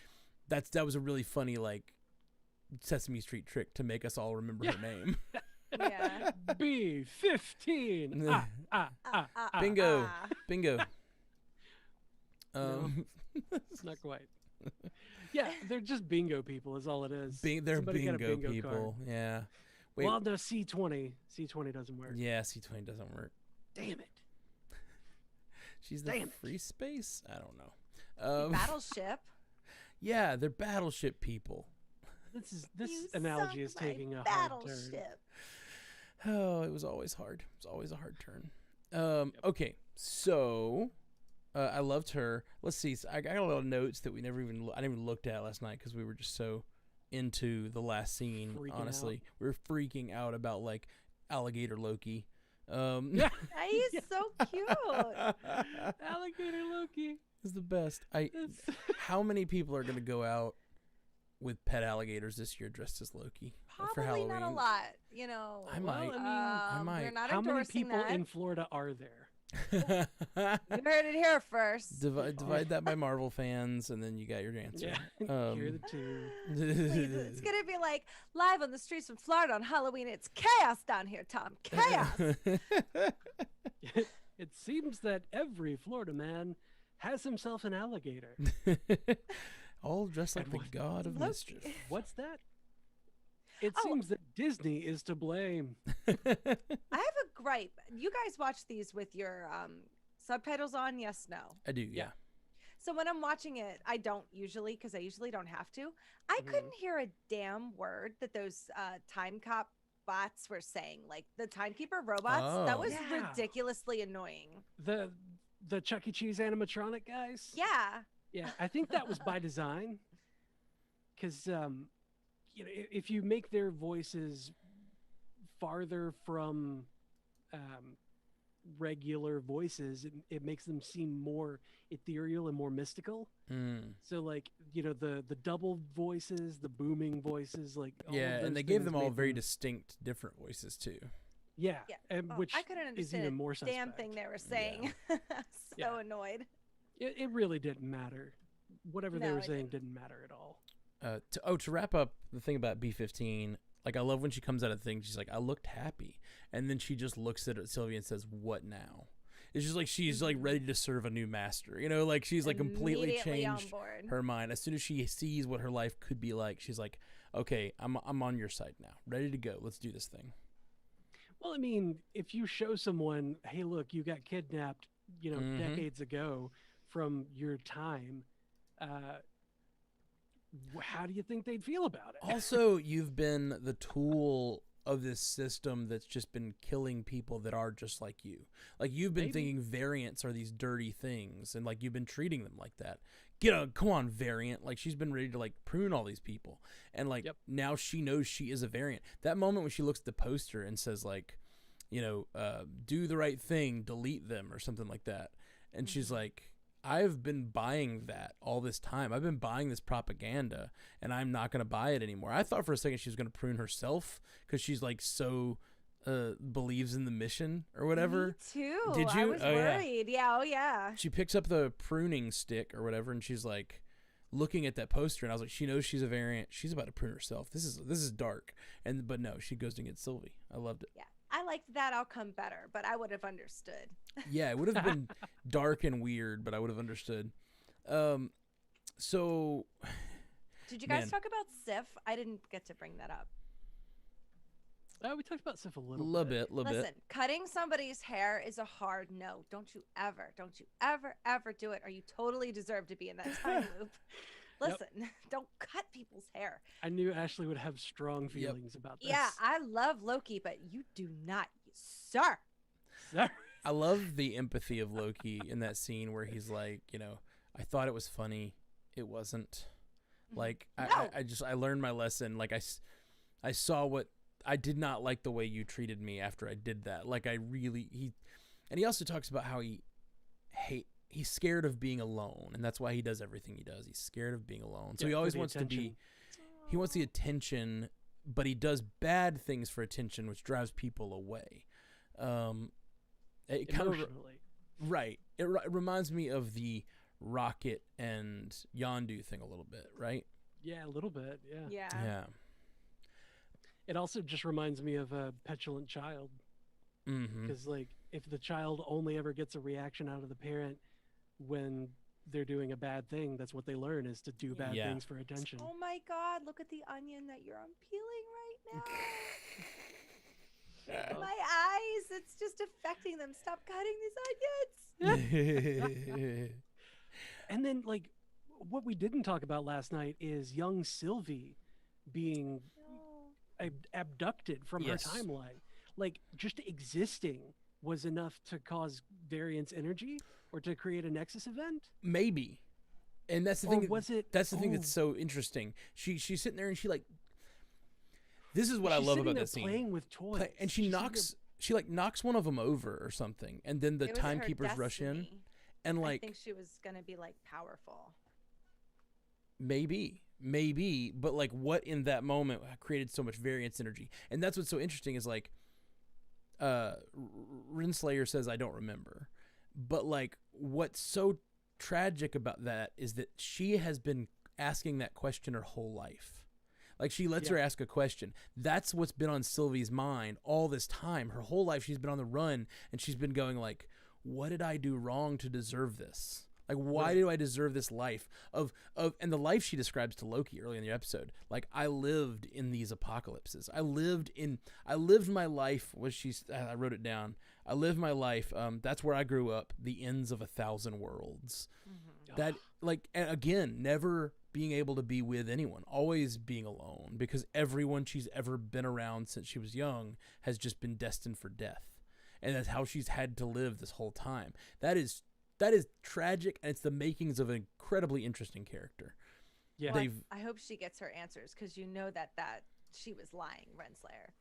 S3: that was a really funny like Sesame Street trick to make us all remember
S2: Yeah.
S3: her name.
S1: Yeah.
S2: B-15.
S3: Ah,
S2: Ah.
S3: Bingo.
S1: Ah.
S3: Bingo.
S2: It's not quite. Yeah, they're just bingo people is all it is.
S3: They're
S2: Somebody got a
S3: bingo
S2: card.
S3: people. Yeah. Wait.
S2: Well, no, C20 doesn't work.
S3: Yeah, C20 doesn't work.
S2: Damn it.
S3: She's the free space? I don't know.
S1: Battleship.
S3: Yeah, they're battleship people.
S2: This
S1: You
S2: analogy
S1: sunk
S2: is
S1: my
S2: taking a hard turn.
S1: battleship.
S3: Oh, it was always hard. It was always a hard turn. Okay, so I loved her. Let's see. So I got a lot of notes that I didn't even looked at last night because we were just so into the last scene. Honestly, we were freaking out about like alligator Loki.
S1: He's so cute.
S2: Alligator Loki
S3: is the best. How many people are gonna go out with pet alligators this year dressed as Loki for
S1: Probably
S3: Halloween?
S1: not a lot, you know.
S3: I might.
S2: I
S3: might.
S1: We're not
S2: How many
S1: endorsing
S2: people
S1: that.
S2: in Florida are there?
S1: You heard it here first.
S3: Divide that by Marvel fans, and then you got your answer.
S2: Yeah, hear the two.
S1: Please, it's gonna be like live on the streets of Florida on Halloween. It's chaos down here, Tom. Chaos.
S2: It seems that every Florida man has himself an alligator.
S3: All dressed like the god of
S1: Loki.
S3: mischief.
S2: What's that? It seems that Disney is to blame.
S1: I have a gripe. You guys watch these with your subtitles on? Yes, no.
S3: I do, yeah.
S1: So when I'm watching it, I don't usually, because I usually don't have to. I couldn't hear a damn word that those time cop bots were saying. Like the timekeeper robots. That was ridiculously annoying.
S2: The Chuck E. Cheese animatronic guys?
S1: Yeah.
S2: Yeah, I think that was by design. Because, you know, if you make their voices farther from regular voices, it makes them seem more ethereal and more mystical. So like, you know, the double voices, the booming voices, like all of
S3: and
S2: those
S3: they gave
S2: things
S3: them all
S2: made
S3: very distinct different voices too.
S2: Yeah,
S1: Oh,
S2: which
S1: I couldn't
S2: is
S1: understand
S2: even
S1: a
S2: more suspect.
S1: damn thing they were saying. So annoyed.
S2: It really didn't matter. Whatever they
S1: No,
S2: were
S1: it
S2: saying
S1: didn't.
S2: didn't matter at all.
S3: To wrap up the thing about B-15, like I love when she comes out of the thing, she's like, I looked happy. And then she just looks at Sylvie and says, what now? It's just like she's like ready to serve a new master. You know, like she's like completely
S1: Immediately on
S3: changed
S1: board.
S3: her mind. As soon as she sees what her life could be like, she's like, okay, I'm on your side now. Ready to go. Let's do this thing.
S2: Well, I mean, if you show someone, hey, look, you got kidnapped, you know, decades ago from your time, how do you think they'd feel about it?
S3: Also, you've been the tool of this system that's just been killing people that are just like you. Like you've been thinking variants are these dirty things, and like you've been treating them like that. Come on, variant. Like she's been ready to like prune all these people, and like now she knows she is a variant. That moment when she looks at the poster and says like, you know, do the right thing, delete them or something like that, and she's like, I've been buying that all this time. I've been buying this propaganda, and I'm not going to buy it anymore. I thought for a second she was going to prune herself because she's like so believes in the mission or whatever.
S1: Me too.
S3: Did you?
S1: I was worried. Yeah. Oh, yeah.
S3: She picks up the pruning stick or whatever, and she's like looking at that poster, and I was like, she knows she's a variant. She's about to prune herself. This is dark. But no, she goes to get Sylvie. I loved it.
S1: Yeah. I liked that outcome better, but I would have understood.
S3: Yeah, it would have been dark and weird, but I would have understood. So,
S1: did you guys talk about Sif? I didn't get to bring that up.
S2: We talked about Sif a little bit.
S1: Listen, cutting somebody's hair is a hard no. Don't you ever do it, or you totally deserve to be in that time loop. Listen, don't cut people's hair.
S2: I knew Ashley would have strong feelings about this.
S1: Yeah, I love Loki, but you do not, sir.
S3: I love the empathy of Loki in that scene where he's like, you know, I thought it was funny. It wasn't. Like, I learned my lesson. Like, I saw what, I did not like the way you treated me after I did that. Like, and he also talks about how he's scared of being alone, and that's why he does everything he does. He's scared of being alone. So he always wants he wants the attention, but he does bad things for attention, which drives people away. It kind of, right. It reminds me of the Rocket and Yondu thing a little bit, right?
S2: Yeah, a little bit, yeah.
S3: Yeah.
S2: It also just reminds me of a petulant child. Because, like, if the child only ever gets a reaction out of the parent when they're doing a bad thing, that's what they learn, is to do bad
S3: Yeah.
S2: things for attention.
S1: Oh my God! Look at the onion that you're unpeeling right now. My eyes. It's just affecting them. Stop cutting these onions.
S2: And then, like, what we didn't talk about last night is young Sylvie being
S1: No.
S2: abducted from
S3: Yes.
S2: her timeline. Like, just existing was enough to cause variance energy or to create a Nexus event?
S3: Maybe. And that's the
S2: Or
S3: thing.
S2: was it?
S3: That's the thing that's so interesting. She's sitting there and she like. This is what I
S2: she's
S3: love
S2: sitting
S3: about
S2: there
S3: this scene.
S2: playing with toys.
S3: And she
S2: She's sitting
S3: knocks. She like knocks one of them over or something, and then the
S1: It was her
S3: timekeepers rush in,
S1: destiny.
S3: and
S1: I
S3: like
S1: think she was gonna be like powerful.
S3: maybe, but like what in that moment created so much variance energy, and that's what's so interesting is like, Renslayer says I don't remember, but like what's so tragic about that is that she has been asking that question her whole life. Like she lets her ask a question. That's what's been on Sylvie's mind all this time. Her whole life she's been on the run and she's been going like, what did I do wrong to deserve this? Like why do I deserve this life of and the life she describes to Loki early in the episode. Like I lived in these apocalypses. I lived my life I wrote it down. I lived my life. That's where I grew up. The ends of 1,000 worlds. That like and again, never being able to be with anyone, always being alone because everyone she's ever been around since she was young has just been destined for death. And that's how she's had to live this whole time. That is tragic, and it's the makings of an incredibly interesting character.
S2: Yeah.
S1: Well, I hope she gets her answers because you know that she was lying, Renslayer.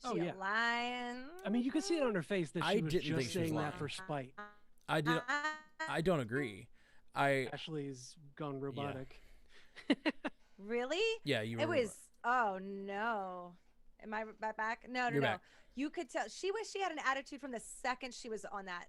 S2: Oh,
S1: She
S2: yeah.
S1: lying.
S2: I mean, you could see it on her face that
S3: I
S2: she was
S3: didn't think
S2: just
S3: she was
S2: saying that
S3: lying.
S2: for spite.
S3: I don't agree.
S2: Ashley's gone robotic.
S1: Really?
S3: Yeah, you were.
S1: It was. Oh no. Am I back? No.
S3: You're back.
S1: You could tell she had an attitude from the second she was on that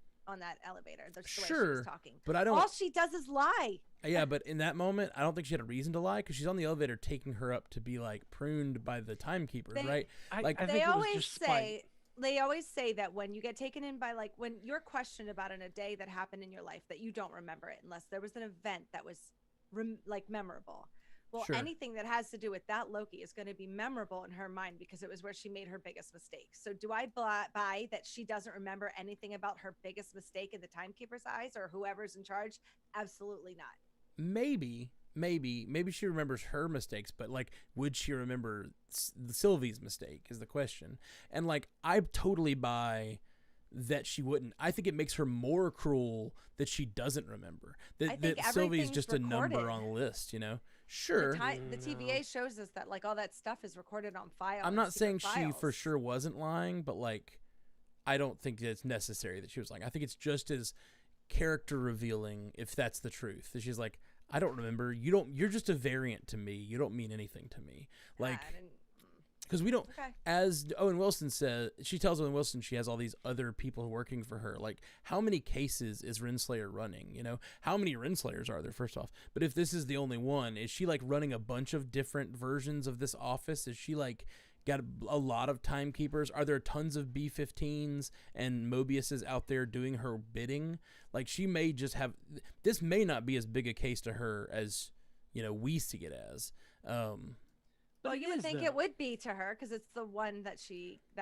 S1: elevator. The way she
S3: Sure,
S1: was talking.
S3: but I don't.
S1: All she does is lie.
S3: Yeah, but in that moment, I don't think she had a reason to lie because she's on the elevator taking her up to be like pruned by the timekeepers, right?
S2: I
S3: Like
S2: think
S1: They
S2: it was
S1: always
S2: just
S1: say.
S2: spite.
S1: They always say that when you get taken in by like when you're questioned about in a day that happened in your life that you don't remember it unless there was an event that was like memorable. Well,
S3: Sure.
S1: anything that has to do with that Loki is going to be memorable in her mind because it was where she made her biggest mistake. So do I buy that she doesn't remember anything about her biggest mistake in the timekeeper's eyes or whoever's in charge? Absolutely not.
S3: Maybe she remembers her mistakes, but like, would she remember Sylvie's mistake is the question. And like, I totally buy that she wouldn't. I think it makes her more cruel that she doesn't remember.
S1: I think
S3: That Sylvie's
S1: everything's
S3: just a number
S1: recorded.
S3: on the list, you know? Sure.
S1: The TVA shows us that like all that stuff is recorded on file.
S3: I'm
S1: in
S3: not saying
S1: secret
S3: she
S1: files.
S3: for sure wasn't lying, but like, I don't think that it's necessary that she was lying. I think it's just as character revealing if that's the truth. That she's like, I don't remember. You're just a variant to me. You don't mean anything to me. Like,
S1: I didn't-
S3: because we don't,
S1: Okay.
S3: as Owen Wilson says, she tells Owen Wilson she has all these other people working for her. Like, how many cases is Renslayer running? You know, how many Renslayers are there, first off? But if this is the only one, is she like running a bunch of different versions of this office? Is she like got a lot of timekeepers? Are there tons of B-15s and Mobiuses out there doing her bidding? Like, she may just have, this may not be as big a case to her as, you know, we see it as.
S1: Well,
S2: it
S1: you would
S2: is,
S1: think
S2: though.
S1: it would be to her because it's the one that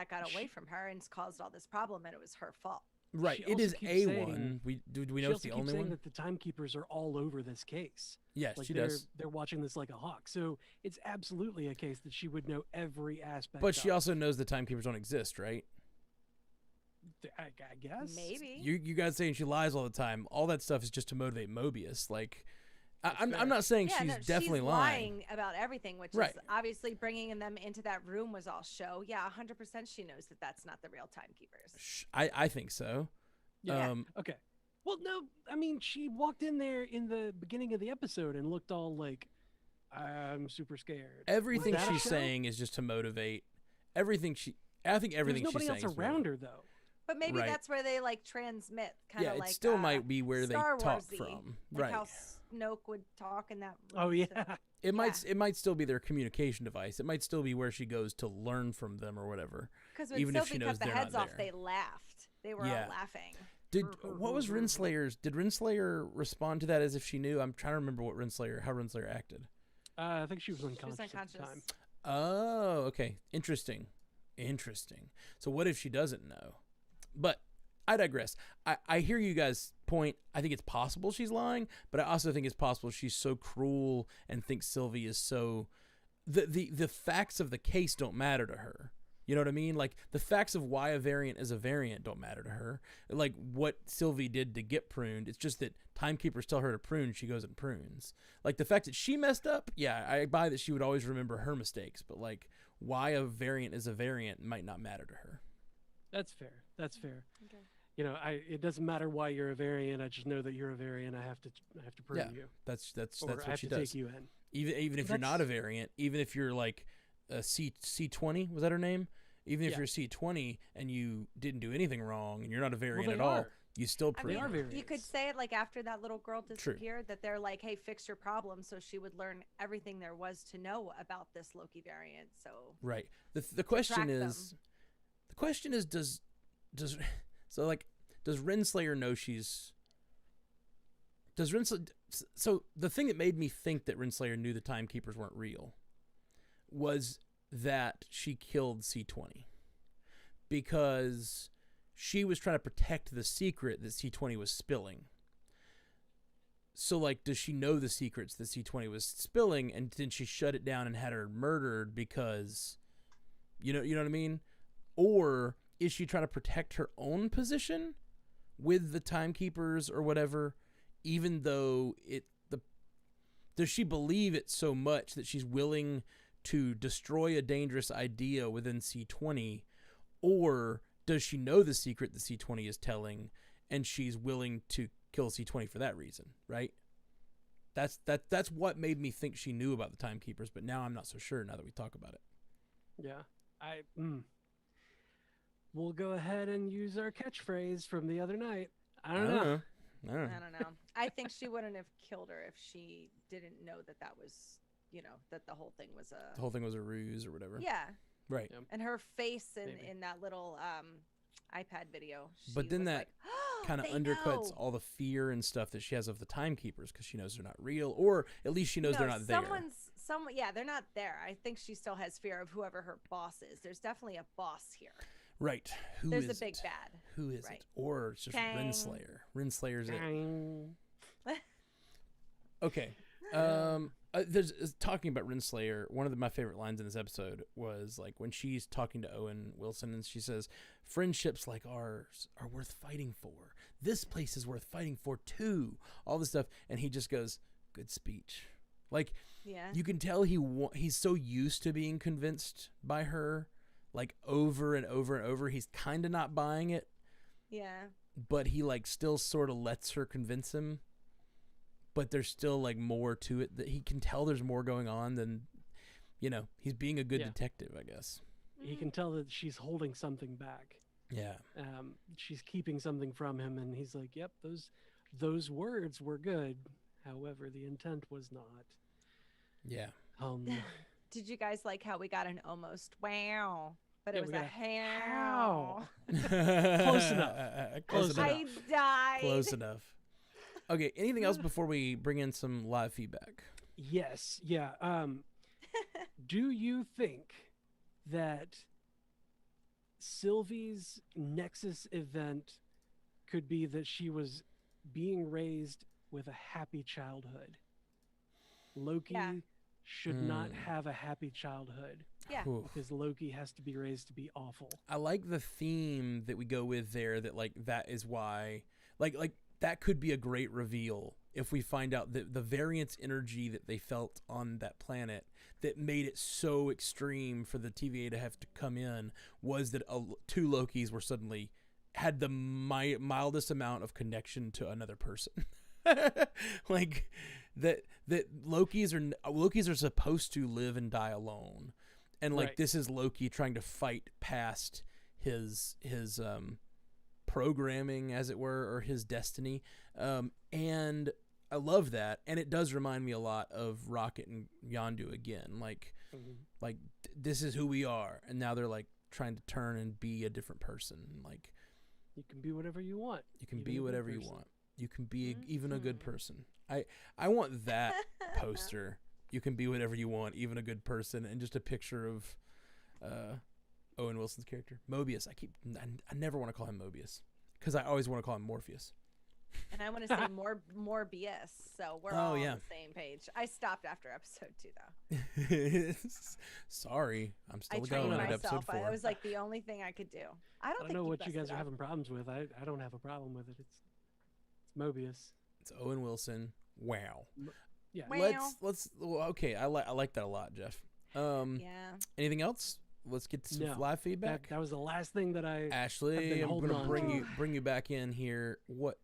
S1: got away from her and caused all this problem, and it was her fault.
S3: Right,
S2: She
S3: it
S2: also
S3: is
S2: keeps
S3: a
S2: saying-
S3: one. Do we
S2: She
S3: know it's
S2: also
S3: the
S2: keeps
S3: only
S2: saying
S3: one?
S2: that the timekeepers are all over this case.
S3: Yes,
S2: Like
S3: she
S2: they're,
S3: does.
S2: They're watching this like a hawk. So it's absolutely a case that she would know every aspect.
S3: But she
S2: of.
S3: also knows the timekeepers don't exist, right?
S2: I guess.
S1: Maybe.
S3: You guys saying she lies all the time. All that stuff is just to motivate Mobius. Like, I'm
S2: fair.
S3: not saying
S1: Yeah,
S3: she's
S1: no,
S3: definitely
S1: she's
S3: lying.
S1: about everything, which
S3: Right.
S1: is obviously bringing them into that room was all show. Yeah, 100% she knows that that's not the real timekeepers.
S3: I think so.
S2: Yeah.
S3: Um,
S2: Okay. Well, no, I mean, she walked in there in the beginning of the episode and looked all like, I'm super scared.
S3: everything
S2: Was that a
S3: she's
S2: show?
S3: saying is just to motivate. I think everything
S2: There's
S3: she's
S2: nobody
S3: saying
S2: else
S3: is
S2: around her, though.
S1: But maybe
S3: Right.
S1: that's where they like transmit, kind
S3: Yeah,
S1: of
S3: it
S1: like
S3: still might be where they
S1: Star
S3: talk
S1: Wars-y,
S3: from.
S1: like
S3: Right.
S1: how Snoke would talk in that.
S2: Oh,
S1: room,
S2: yeah.
S1: so-
S3: It might still be their communication device. It might still be where she goes to learn from them or whatever.
S1: Because when
S3: Even if
S1: Sylvie
S3: she knows
S1: cut the
S3: they're
S1: heads
S3: not
S1: off,
S3: there.
S1: they laughed. They were
S3: Yeah.
S1: all laughing.
S3: What was Renslayer's? Did Renslayer respond to that as if she knew? I'm trying to remember how Renslayer acted.
S2: I think she was unconscious at the time.
S3: Oh, okay. Interesting. So what if she doesn't know? But I digress. I hear you guys' point. I think it's possible she's lying, but I also think it's possible she's so cruel and thinks Sylvie is so... The facts of the case don't matter to her. You know what I mean? Like, the facts of why a variant is a variant don't matter to her. Like, what Sylvie did to get pruned, it's just that timekeepers tell her to prune, she goes and prunes. Like, the fact that she messed up, yeah, I buy that she would always remember her mistakes, but, like, why a variant is a variant might not matter to her.
S2: That's fair.
S1: Okay.
S2: You know, it doesn't matter why you're a variant. I just know that you're a variant. I have to prune you.
S3: That's
S2: or
S3: what
S2: I have
S3: she
S2: to
S3: does.
S2: take you in.
S3: Even if you're not a variant, even if you're like a C20, was that her name? Even if you're C20 and you didn't do anything wrong and you're not a variant at all, you still prune.
S2: They are variants.
S1: You could say it like after that little girl disappeared, that they're like, "Hey, fix your problem," so she would learn everything there was to know about this Loki variant. So
S3: right. The question is, does Renslayer know she's? Does Renslayer? So the thing that made me think that Renslayer knew the timekeepers weren't real was that she killed C20 because she was trying to protect the secret that C20 was spilling. So, like, does she know the secrets that C20 was spilling, and then she shut it down and had her murdered because, you know what I mean? Or is she trying to protect her own position with the timekeepers or whatever, even though does she believe it so much that she's willing to destroy a dangerous idea within C20, or does she know the secret that C20 is telling and she's willing to kill C20 for that reason, right? That's what made me think she knew about the timekeepers, but now I'm not so sure now that we talk about it.
S2: Yeah, we'll go ahead and use our catchphrase from the other night. I don't know.
S1: I don't know. I think she wouldn't have killed her if she didn't know that was, that the whole thing was
S3: a ruse or whatever.
S1: Yeah.
S3: Right.
S2: Yeah.
S1: And her face in that little iPad video.
S3: But then that
S1: like, oh,
S3: kind of undercuts all the fear and stuff that she has of the timekeepers because she knows they're not real, or at least she knows they're not there.
S1: Yeah, they're not there. I think she still has fear of whoever her boss is. There's definitely a boss here.
S3: Right.
S1: There's a big bad.
S3: Who is it? Or it's just Renslayer. Renslayer's it. Okay. There's talking about Renslayer. One of my favorite lines in this episode was like when she's talking to Owen Wilson and she says, "Friendships like ours are worth fighting for. This place is worth fighting for too." All this stuff, and he just goes, "Good speech." Like, you can tell he's so used to being convinced by her, like over and over and over. He's kind of not buying it.
S1: Yeah.
S3: But he like still sort of lets her convince him. But there's still like more to it that he can tell there's more going on than, he's being a good detective, I guess.
S2: He can tell that she's holding something back.
S3: Yeah.
S2: She's keeping something from him, and he's like, "Yep, those words were good. However, the intent was not."
S3: Yeah.
S1: Did you guys like how we got an almost wow, but it was a
S2: how?
S1: how?
S2: Close enough.
S3: Close enough.
S1: I died.
S3: Close enough. Okay, anything else before we bring in some live feedback?
S2: Yes. Yeah. Do you think that Sylvie's Nexus event could be that she was being raised with a happy childhood? Loki should not have a happy childhood.
S1: Yeah.
S2: Because Loki has to be raised to be awful.
S3: I like the theme that we go with there, that like that is why like that could be a great reveal if we find out that the variance energy that they felt on that planet that made it so extreme for the TVA to have to come in was that two Lokis were suddenly had the mildest amount of connection to another person. Like that Lokis are supposed to live and die alone. And like this is Loki trying to fight past his programming, as it were, or his destiny. And I love that. And it does remind me a lot of Rocket and Yondu again. Like, this is who we are. And now they're like trying to turn and be a different person. Like,
S2: You can be whatever you want.
S3: You can
S2: even
S3: be
S2: a good
S3: whatever you
S2: person.
S3: want. You can be even a good
S1: Mhm.
S3: person. I want that poster. You can be whatever you want, even a good person, and just a picture of Owen Wilson's character, Mobius. I never want to call him Mobius because I always want to call him Morpheus.
S1: And I want to say more BS. So we're
S3: Oh,
S1: all
S3: yeah.
S1: on the same page. I stopped after episode 2 though.
S3: Sorry, I'm
S1: I
S3: still
S1: trained
S3: going at episode
S1: myself.
S3: 4.
S1: It was like the only thing I could do. I
S2: I
S1: don't
S2: don't
S1: think
S2: know what you
S1: messed
S2: guys
S1: it
S2: are
S1: up.
S2: having problems with. I don't have a problem with it. It's Mobius.
S3: It's Owen Wilson. Wow.
S2: Yeah.
S1: Wow.
S3: Let's. Well, okay, I like that a lot, Jeff.
S1: Yeah.
S3: Anything else? Let's get to some
S2: No.
S3: live feedback.
S2: That was the last thing that I.
S3: Ashley,
S2: been
S3: I'm
S2: holding
S3: gonna
S2: on
S3: bring
S2: to.
S3: you back in here. What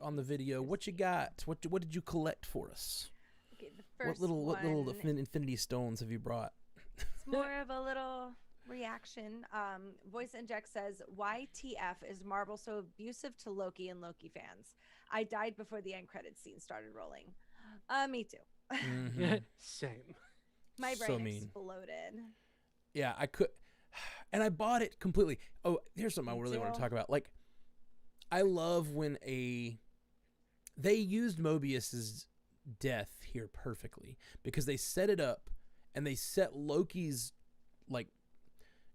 S3: on the video? What you got? What did you collect for us?
S1: Okay, the first
S3: What little
S1: one,
S3: Infinity Stones have you brought?
S1: it's more of a little reaction. Voice Inject says, "YTF is Marvel so abusive to Loki and Loki fans? I died before the end credits scene started rolling." Me too.
S3: Mhm.
S2: Same.
S1: My
S3: So
S1: brain
S3: mean.
S1: exploded.
S3: Yeah, I could, and I bought it completely. Oh, here's something I
S1: Me
S3: really want
S1: too.
S3: to talk about. Like, I love when they used Mobius's death here perfectly because they set it up and they set Loki's like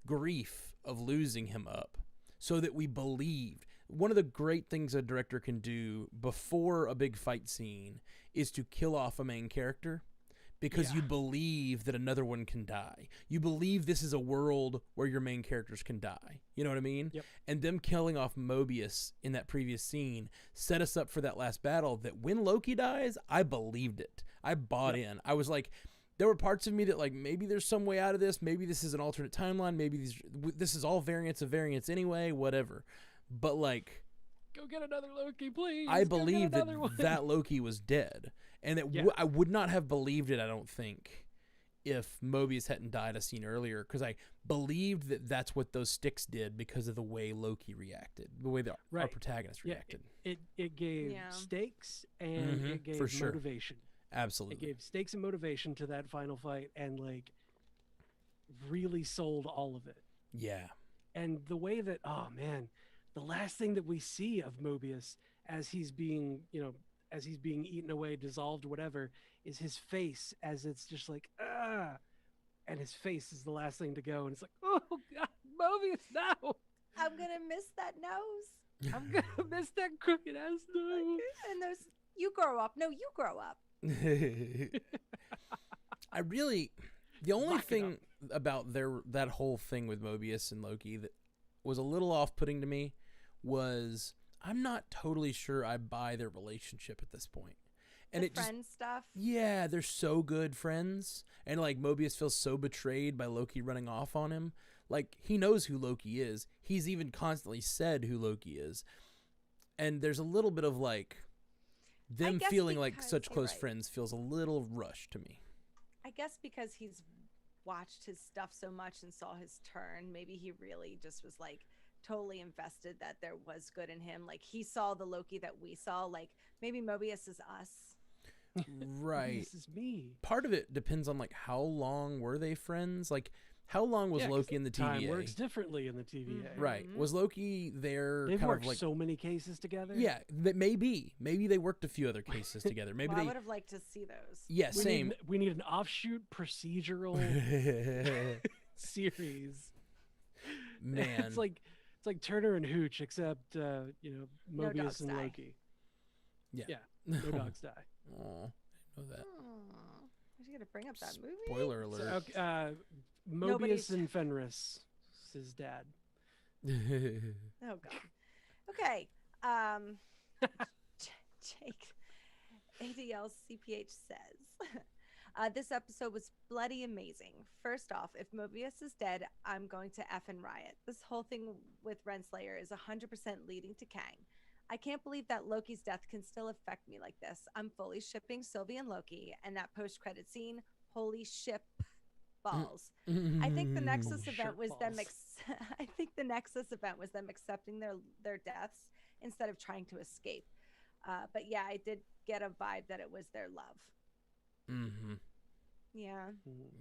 S3: grief of losing him up so that we believed. One of the great things a director can do before a big fight scene is to kill off a main character because
S2: Yeah.
S3: you believe that another one can die. You believe this is a world where your main characters can die. You know what I mean?
S2: Yep.
S3: And them killing off Mobius in that previous scene set us up for that last battle that when Loki dies, I believed it. I bought in. I was like, there were parts of me that like, maybe there's some way out of this. Maybe this is an alternate timeline. Maybe this is all variants of variants anyway, whatever. But like,
S2: Go get another Loki, please.
S3: I
S2: Go get
S3: believed that
S2: another one.
S3: that Loki was dead. And that
S2: Yeah.
S3: I would not have believed it, I don't think, if Mobius hadn't died a scene earlier, because I believed that that's what those sticks did because of the way Loki reacted, the way that our
S2: Right.
S3: protagonist
S2: Yeah,
S3: reacted.
S2: It gave
S1: Yeah.
S2: stakes and
S3: Mhm,
S2: it gave
S3: for sure.
S2: motivation. It
S3: Absolutely.
S2: gave stakes and motivation to that final fight, and like really sold all of it.
S3: Yeah.
S2: And the way that, oh man, the last thing that we see of Mobius as he's being, as he's being eaten away, dissolved, whatever, is his face as it's just like, ah, and his face is the last thing to go, and it's like, oh God, Mobius, no,
S1: I'm gonna miss that nose.
S2: I'm gonna miss that crooked ass nose.
S1: And those, you grow up. No, you grow up.
S3: I really, the only
S2: Lock it
S3: thing about that whole thing with Mobius and Loki that was a little off-putting to me was I'm not totally sure I buy their relationship at this point. And
S1: The
S3: it just,
S1: friend stuff.
S3: yeah, they're so good friends, and like Mobius feels so betrayed by Loki running off on him. Like he knows who Loki is. He's even constantly said who Loki is, and there's a little bit of like them
S1: guess
S3: feeling like
S1: because
S3: such
S1: you're
S3: close
S1: right.
S3: friends feels a little rushed to me.
S1: I guess because he's watched his stuff so much and saw his turn, maybe he really just was like totally invested that there was good in him. Like he saw the Loki that we saw. Like maybe Mobius is us.
S3: Right.
S2: This is me.
S3: Part of it depends on like how long were they friends? Like how long was
S2: Yeah, 'cause
S3: Loki in the
S2: Time
S3: TVA?
S2: works differently in the TVA.
S3: Right.
S1: Mhm.
S3: Was Loki there
S2: They've
S3: kind
S2: worked
S3: of like
S2: so many cases together.
S3: yeah, maybe they worked a few other cases together. Maybe
S1: Well, I
S3: they
S1: would have liked to see those.
S3: yeah,
S2: we
S3: same.
S2: Need, we need an offshoot procedural series.
S3: Man.
S2: it's like Turner and Hooch, except
S1: No
S2: Mobius
S1: dogs
S2: and
S1: die.
S2: Loki.
S3: Yeah.
S2: Yeah, no dogs die.
S3: Oh, I know that.
S1: Aw, I was gonna bring up that movie.
S3: Spoiler
S2: So,
S3: alert.
S2: Mobius
S1: Nobody's-
S2: and Fenris, his dad.
S1: Oh god. Okay. Jake ADL CPH says this episode was bloody amazing. First off, if Mobius is dead, I'm going to effing riot. This whole thing with Renslayer is 100% leading to Kang. I can't believe that Loki's death can still affect me like this. I'm fully shipping Sylvie and Loki, and that post-credit scene, holy ship balls. I think the Nexus
S2: Shirt
S1: event was them.
S2: balls.
S1: I think the Nexus event was them accepting their deaths instead of trying to escape. But yeah, I did get a vibe that it was their love.
S3: Mm-hmm.
S1: Yeah.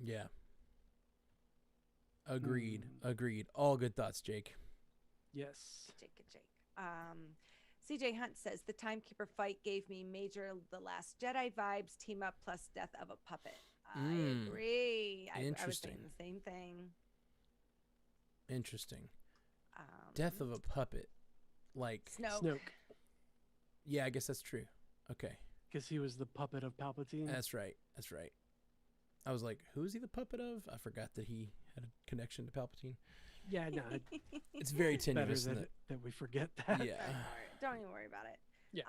S3: Yeah. Agreed.
S2: Mm.
S3: Agreed. All good thoughts, Jake.
S2: Yes.
S1: Jake. CJ Hunt says the Timekeeper fight gave me major The Last Jedi vibes. Team up plus death of a puppet. I agree. I was
S3: Interesting.
S1: saying the same thing.
S3: Interesting. Death of a puppet, like
S1: Snoke.
S3: Yeah, I guess that's true. Okay,
S2: Because he was the puppet of Palpatine.
S3: that's right. That's right. I was like, who is he the puppet of? I forgot that he had a connection to Palpatine.
S2: Yeah, no,
S3: It's very
S2: better
S3: tenuous.
S2: that we forget that.
S3: Yeah.
S1: Don't even worry about it.
S2: Yeah.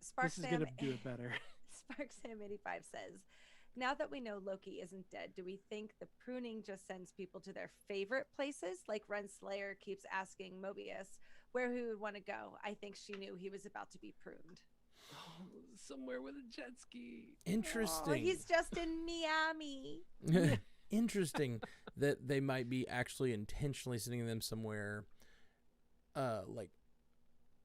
S1: Spark
S2: This is
S1: Sam
S2: going to do it better.
S1: Spark Sam 85 says, now that we know Loki isn't dead, do we think the pruning just sends people to their favorite places? Like Renslayer keeps asking Mobius where he would want to go. I think she knew he was about to be pruned.
S2: Oh, somewhere with a jet ski.
S3: Interesting.
S1: Oh, he's just in Miami.
S3: Interesting that they might be actually intentionally sending them somewhere, like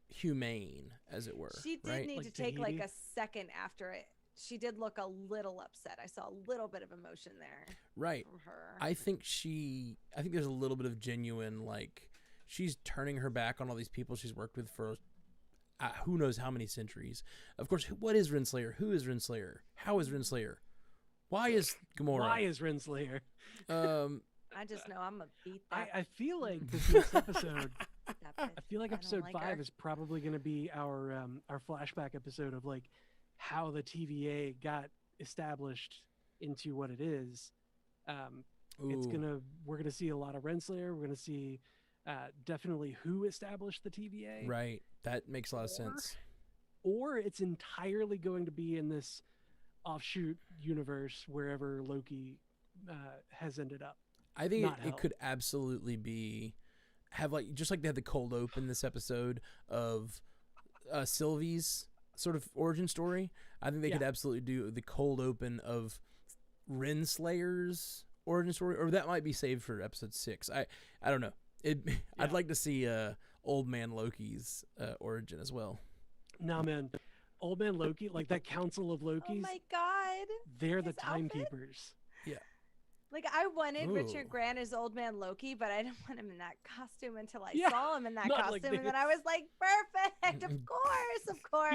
S3: humane, as it were.
S1: She did
S3: right?
S1: need
S2: Like
S1: to take like
S2: Tahiti?
S1: a second after it. She did look a little upset. I saw a little bit of emotion there
S3: Right.
S1: from her.
S3: I think there's a little bit of genuine, like, she's turning her back on all these people she's worked with for who knows how many centuries. Of course, what is Renslayer? Who is Renslayer? How is Renslayer? Why is Gamora?
S2: Why is Renslayer?
S1: I just know I'm gonna beat that.
S2: I feel like this next episode.
S1: that
S2: I
S1: bitch.
S2: feel like
S1: don't
S2: episode
S1: like
S2: 5
S1: her.
S2: is probably going to be our flashback episode of like how the TVA got established into what it is. We're gonna see a lot of Renslayer. We're gonna see definitely who established the TVA.
S3: right. That makes a lot of sense.
S2: Or it's entirely going to be in this offshoot universe wherever Loki has ended up.
S3: I think
S2: Not
S3: it
S2: help.
S3: could absolutely have like just like they had the cold open this episode of Sylvie's sort of origin story. I think they could absolutely do the cold open of Renslayer's origin story, or that might be saved for episode 6. I don't know. I'd like to see old man Loki's origin as well.
S2: Nah, man, old man Loki, like that council of
S1: Oh
S2: Lokis,
S1: my god!
S2: they're the
S1: his outfit?
S2: timekeepers.
S1: Like I wanted
S3: Ooh.
S1: Richard Grant as Old Man Loki, but I didn't want him in that costume until I
S2: Yeah,
S1: saw him in that
S2: not like
S1: costume, and then
S2: this.
S1: I was like, perfect, of course.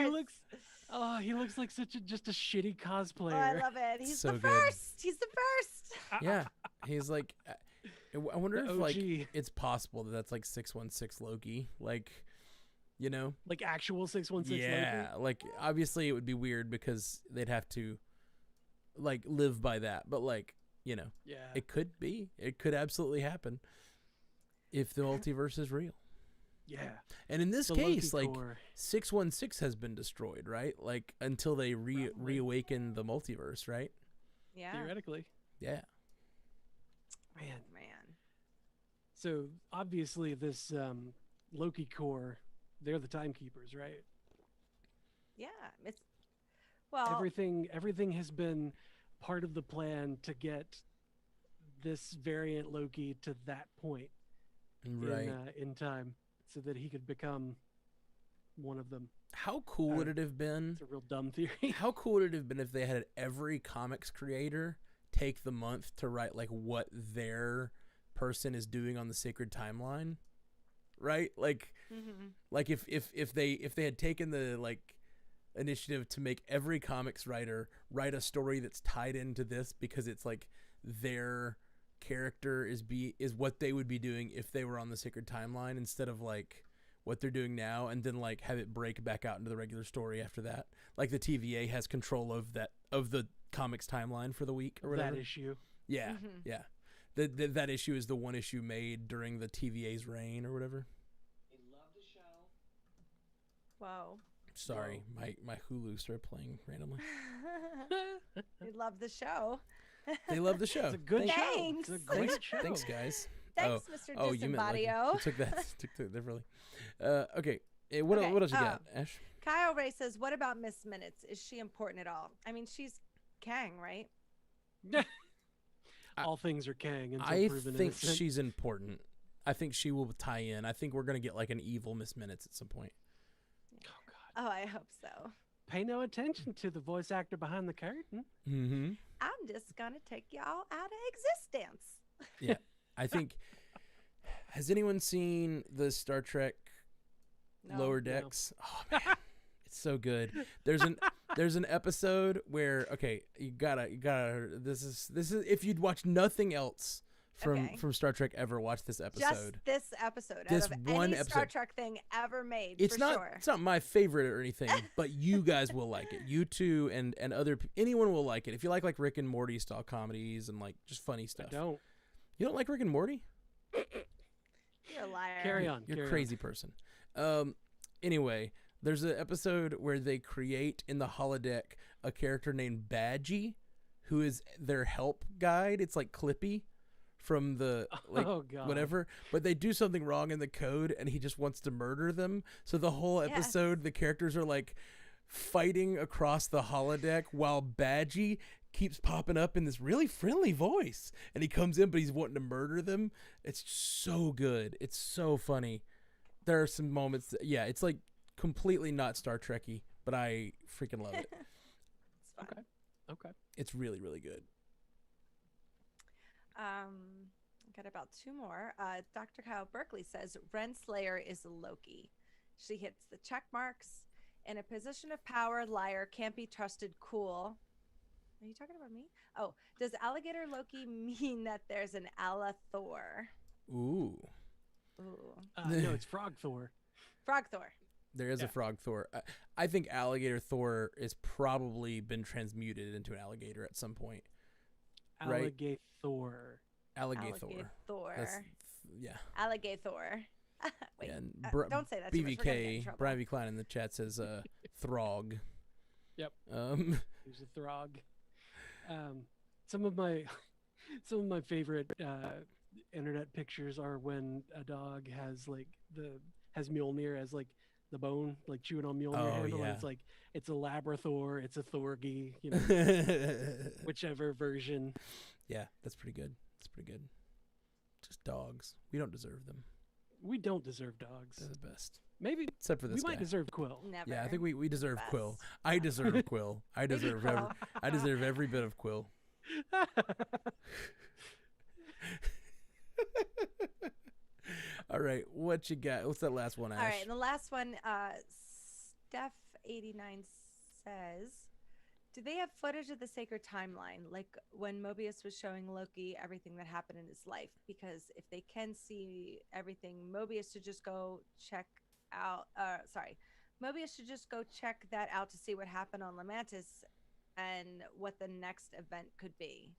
S2: He looks like just a shitty cosplayer.
S1: Oh, I love it. He's
S3: So
S1: the
S3: good.
S1: first. He's the first.
S3: Yeah, he's like. I wonder
S2: The
S3: if like
S2: OG.
S3: it's possible that that's like 616 Loki, like, you know.
S2: Like actual 616
S3: Yeah,
S2: Loki.
S3: like obviously it would be weird because they'd have to like live by that, but like, you know,
S2: Yeah.
S3: it could absolutely happen if the multiverse is real.
S2: Yeah.
S3: And in this
S2: The
S3: case,
S2: Loki
S3: like
S2: core.
S3: 616 has been destroyed, right? Like until they
S2: Probably.
S3: reawaken the multiverse, right?
S1: Yeah.
S2: Theoretically.
S3: Yeah.
S2: Man.
S1: Man.
S2: So obviously this Loki core, they're the timekeepers, right?
S1: Yeah. It's well.
S2: Everything has been part of the plan to get this variant Loki to that point
S3: Right.
S2: in time, so that he could become one of them.
S3: How cool would it have been?
S2: It's a real dumb theory.
S3: How cool would it have been if they had every comics creator take the month to write like what their person is doing on the sacred timeline, right? Like, like if they had taken the like initiative to make every comics writer write a story that's tied into this because it's like their character is what they would be doing if they were on the sacred timeline instead of like what they're doing now, and then like have it break back out into the regular story after that. Like the TVA has control of the comics timeline for the week or whatever.
S2: That issue.
S3: Yeah, yeah. That issue is the one issue made during the TVA's reign or whatever.
S1: Whoa.
S3: Sorry, my Hulu started playing randomly.
S1: We love the show.
S3: They love the show.
S2: It's a good show.
S1: Thanks.
S2: It's a great
S3: Thanks,
S2: show.
S3: thanks, guys.
S1: Thanks, Mr.
S3: Oh, you meant like
S1: Disembadio.
S3: you took that differently. Okay. What else you got, Ash?
S1: Kyle Ray says, "What about Miss Minutes? Is she important at all? I mean, she's Kang, right?
S2: All things are Kang until
S3: I
S2: proven
S3: think
S2: innocent.
S3: she's important. I think she will tie in. I think we're gonna get like an evil Miss Minutes at some point.
S2: Oh God.
S1: Oh, I hope so.
S2: Pay no attention to the voice actor behind the curtain.
S3: Mm-hmm.
S1: I'm just gonna take y'all out of existence."
S3: Yeah, I think. Has anyone seen the Star Trek
S1: No.
S3: Lower Decks. Oh man, it's so good. There's an episode where you gotta this is if you'd watch nothing else from Star Trek ever, watch this episode.
S1: Just this episode.
S3: This
S1: out of
S3: one
S1: any
S3: episode.
S1: Star Trek thing ever made.
S3: It's
S1: for
S3: not
S1: sure.
S3: it's not my favorite or anything, but you guys will like it. You two and anyone will like it. If you like Rick and Morty style comedies and like just funny stuff.
S2: I don't.
S3: You don't like Rick and Morty?
S1: You're a liar.
S2: Carry on.
S3: You're a crazy person. Anyway, there's an episode where they create in the holodeck a character named Badgie, who is their help guide. It's like Clippy from the whatever, but they do something wrong in the code and he just wants to murder them. So the whole episode, the characters are like fighting across the holodeck while Badgie keeps popping up in this really friendly voice, and he comes in but he's wanting to murder them. It's so good. It's so funny. There are some moments it's like completely not Star Trek-y, but I freaking love it.
S1: It's fun.
S2: Okay.
S3: It's really, really good.
S1: Got about 2 more. Dr. Kyle Berkeley says Renslayer is Loki. She hits the check marks. In a position of power, liar, can't be trusted, cool. Are you talking about me? Oh, does alligator Loki mean that there's an Ala Thor?
S3: Ooh.
S2: No, it's Frog Thor.
S1: Frog Thor.
S3: There is a Frog Thor. I think alligator Thor is probably been transmuted into an alligator at some point. Right?
S2: Alligator Thor.
S3: Alligator Thor.
S1: Alligator. Wait,
S3: and
S1: don't say that too much. We're gonna get in
S3: BVK,
S1: trouble.
S3: Brian V. Klein in the chat says Throg.
S2: Yep.
S3: Who's
S2: a Throg. Some of my favorite internet pictures are when a dog has Mjolnir as like the bone, like chewing on Mjolnir handle.
S3: Yeah.
S2: And it's a Labrathor, it's a Thorgy, whichever version.
S3: Yeah, that's pretty good. It's pretty good. Just dogs. We don't deserve them.
S2: We don't deserve dogs.
S3: They're the best.
S2: Maybe
S3: except for this
S2: we might deserve Quill.
S1: Never.
S3: Yeah, I think we deserve Quill. I deserve Quill. I deserve every bit of Quill. All right, what you got? What's that last one, Ash?
S1: All right, and the last one, Steph89 says, do they have footage of the sacred timeline, like when Mobius was showing Loki everything that happened in his life? Because if they can see everything, Mobius should just go check out. Mobius should just go check that out to see what happened on Lamantis and what the next event could be.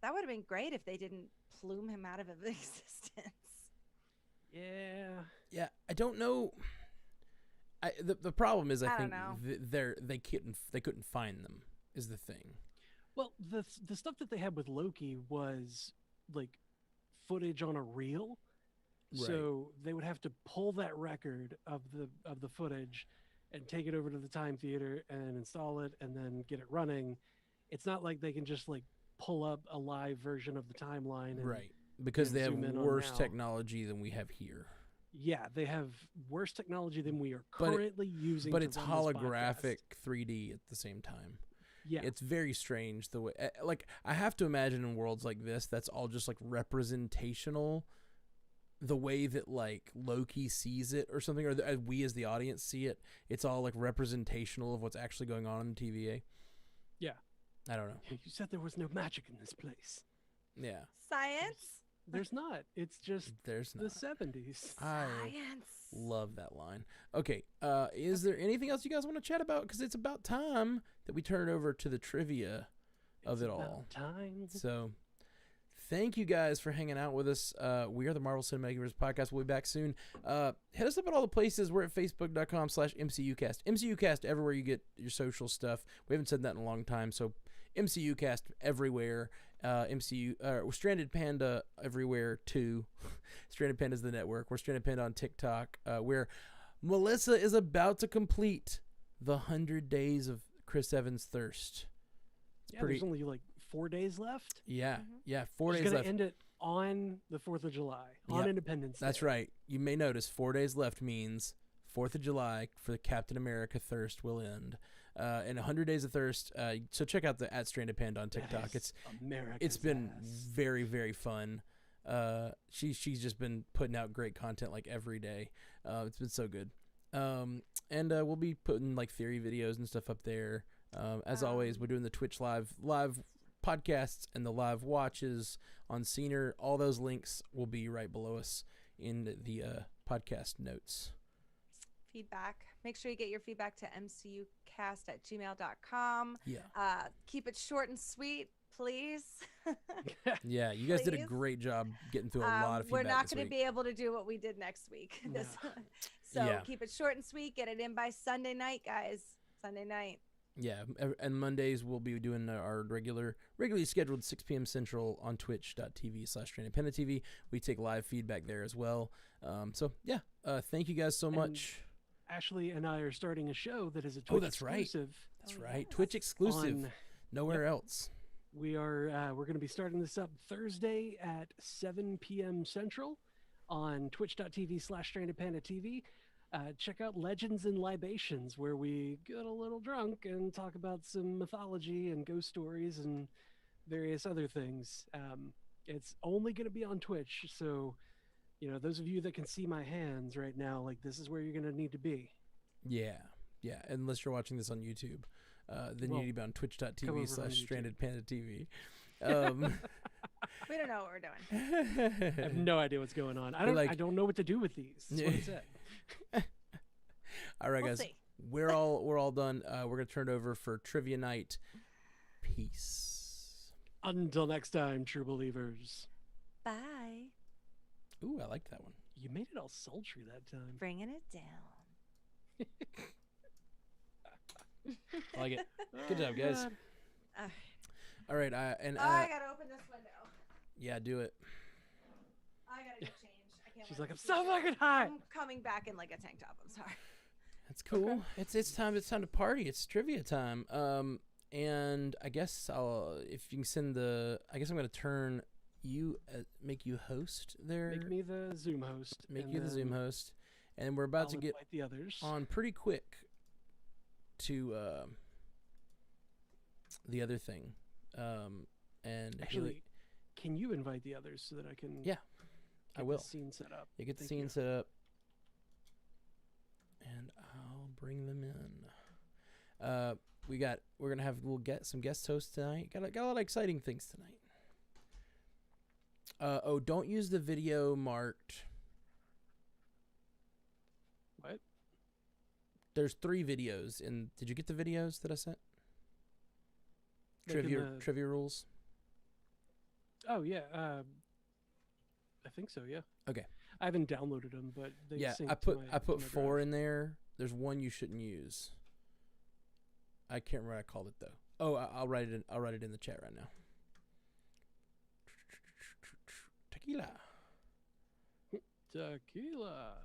S1: That would have been great if they didn't plume him out of existence.
S3: Yeah. I don't know. The problem is I think they couldn't find them is the thing.
S2: Well, the stuff that they had with Loki was like footage on a reel,
S3: right.
S2: So they would have to pull that record of the footage and take it over to the Time Theater and install it and then get it running. It's not like they can just like pull up a live version of the timeline,
S3: right? Because they have worse technology than we have here.
S2: Yeah, they have worse technology than we are currently using.
S3: But it's holographic 3D at the same time.
S2: Yeah.
S3: It's very strange the way, like, I have to imagine in worlds like this, that's all just like representational, the way that like Loki sees it or something, or we as the audience see it. It's all like representational of what's actually going on in the TVA.
S2: Yeah.
S3: I don't know.
S2: You said there was no magic in this place.
S3: Yeah.
S1: Science?
S2: There's not. It's just
S3: there's
S2: the 70s.
S3: I love that line. Okay. Is there anything else you guys want to chat about? Because it's about time that we turn it over to the trivia of it all.
S2: Time.
S3: So thank you guys for hanging out with us. We are the Marvel Cinematic Universe Podcast. We'll be back soon. Hit us up at all the places. We're at facebook.com/MCUcast. MCUcast everywhere you get your social stuff. We haven't said that in a long time. So MCUcast everywhere. We're Stranded Panda everywhere too. Stranded Panda is the network. We're Stranded Panda on TikTok, where Melissa is about to complete the 100 days of Chris Evans' Thirst.
S2: There's only like 4 days left.
S3: Yeah, 4 days
S2: She's
S3: left.
S2: gonna end it on the 4th of July, on Independence Day.
S3: That's right. You may notice 4 days left means 4th of July for the Captain America Thirst will end. And 100 Days of Thirst. So check out the @Stranded Panda on TikTok. It's been very, very fun. She's just been putting out great content like every day. It's been so good. And we'll be putting like theory videos and stuff up there. As always, we're doing the Twitch live podcasts and the live watches on Scener. All those links will be right below us in the podcast notes.
S1: Feedback. Make sure you get your feedback to mcucast@gmail.com.
S3: Yeah.
S1: Keep it short and sweet, please.
S3: Yeah, you guys did a
S1: Please.
S3: great job getting through a lot of feedback.
S1: We're not
S3: this
S1: going to
S3: week.
S1: be able to do what we did next week.
S2: No.
S1: So
S3: Yeah.
S1: keep it short and sweet. Get it in by Sunday night, guys. Sunday night.
S3: Yeah, and Mondays we'll be doing our regularly scheduled 6 p.m. Central on twitch.tv/StrandedPandaTV. We take live feedback there as well. So yeah, thank you guys so much.
S2: Ashley and I are starting a show that is a Twitch
S3: that's right.
S2: exclusive.
S3: That's
S1: Oh,
S3: right,
S1: yes.
S3: Twitch exclusive,
S2: on-
S3: nowhere else.
S2: We are we're going to be starting this up Thursday at 7 p.m. Central on twitch.tv/StrandedPandaTV. Check out Legends and Libations, where we get a little drunk and talk about some mythology and ghost stories and various other things. It's only going to be on Twitch, so those of you that can see my hands right now, like, this is where you're going to need to be.
S3: Yeah, unless you're watching this on YouTube, then
S2: Well,
S3: you need to be on
S2: come over from
S3: twitch.tv/StrandedPandaTV.
S1: We don't know what we're doing.
S2: I have no idea what's going on. I don't know what to do with these. That's what it said.
S3: All right,
S1: We'll
S3: guys,
S1: see.
S3: we're all done. We're gonna turn it over for trivia night. Peace.
S2: Until next time, true believers.
S1: Bye.
S3: Ooh, I liked that one.
S2: You made it all sultry that time.
S1: Bringing it down.
S3: I like it. Good job, guys.
S2: God.
S3: All right,
S1: I gotta open this window.
S3: yeah, do it.
S1: I gotta get changed. I can't.
S2: She's
S1: wait
S2: like,
S1: to
S2: I'm
S1: see
S2: so
S1: you.
S2: fucking hot.
S1: I'm coming back in like a tank top. I'm sorry.
S3: That's cool. It's time to party. It's trivia time. And I guess if you can send I guess I'm gonna turn you make you host there.
S2: Make me the Zoom host.
S3: Make
S2: and
S3: you the
S2: then
S3: Zoom host, and we're about
S2: I'll
S3: to get
S2: invite the others.
S3: on pretty quick to the other thing. And
S2: Actually, can you invite the others so that I can?
S3: Yeah, I
S2: get
S3: will.
S2: The scene set up.
S3: You get the
S2: Thank
S3: scene
S2: you.
S3: set up, and I'll bring them in. We'll get some guest hosts tonight. Got a lot of exciting things tonight. Don't use the video marked.
S2: What?
S3: There's 3 videos in. Did you get the videos that I sent?
S2: Like in
S3: Trivia rules.
S2: Oh yeah. I think so. Yeah.
S3: Okay.
S2: I haven't downloaded them, but they
S3: Yeah,
S2: sync
S3: I
S2: to my
S3: put 4
S2: drive.
S3: in there. There's one you shouldn't use. I can't remember what I called it though. Oh, I'll write it in. I'll write it in the chat right now. Tequila.
S2: Tequila.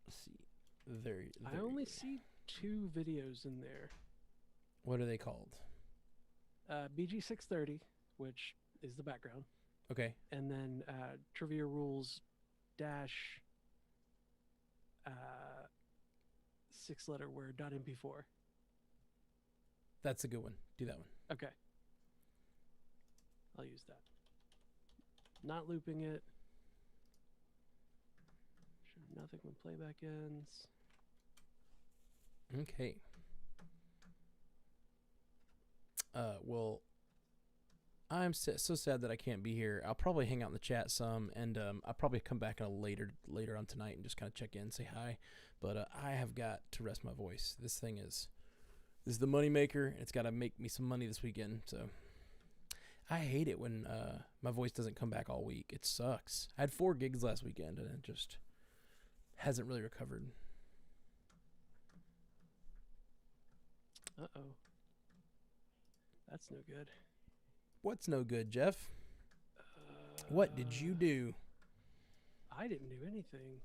S3: Let's see. There
S2: I only see 2 videos in there.
S3: What are they called?
S2: BG630, which is the background,
S3: Okay.
S2: and then Trivia Rules dash 6-letter word .mp4.
S3: That's a good one. Do that one.
S2: Okay. I'll use that. Not looping it. Sure, nothing when playback ends.
S3: Okay. Well, I'm so sad that I can't be here. I'll probably hang out in the chat some, and I'll probably come back later on tonight and just kind of check in, say hi. But I have got to rest my voice. This is the money maker. It's got to make me some money this weekend. So I hate it when my voice doesn't come back all week. It sucks. I had 4 gigs last weekend, and it just hasn't really recovered.
S2: Uh-oh. That's no good.
S3: What's no good, Jeff? What did you do?
S2: I didn't do anything.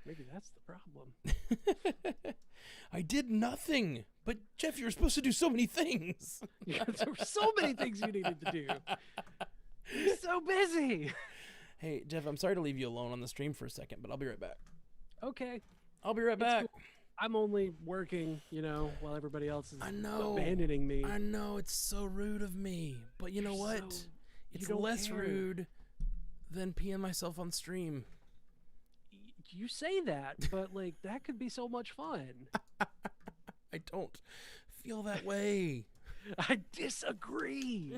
S2: Maybe that's the problem.
S3: I did nothing. But Jeff, you were supposed to do so many things.
S2: Yeah, there were so many things you needed to do. You're so busy.
S3: Hey, Jeff, I'm sorry to leave you alone on the stream for a second, but I'll be right back.
S2: Okay.
S3: I'll be right
S2: It's
S3: back.
S2: cool. I'm only working, while everybody else is
S3: I know.
S2: abandoning me.
S3: I know it's so rude of me, but you know what?
S2: So-
S3: It's
S2: you don't
S3: less
S2: care.
S3: rude than peeing myself on stream.
S2: You say that, but like that could be so much fun.
S3: I don't feel that way.
S2: I disagree.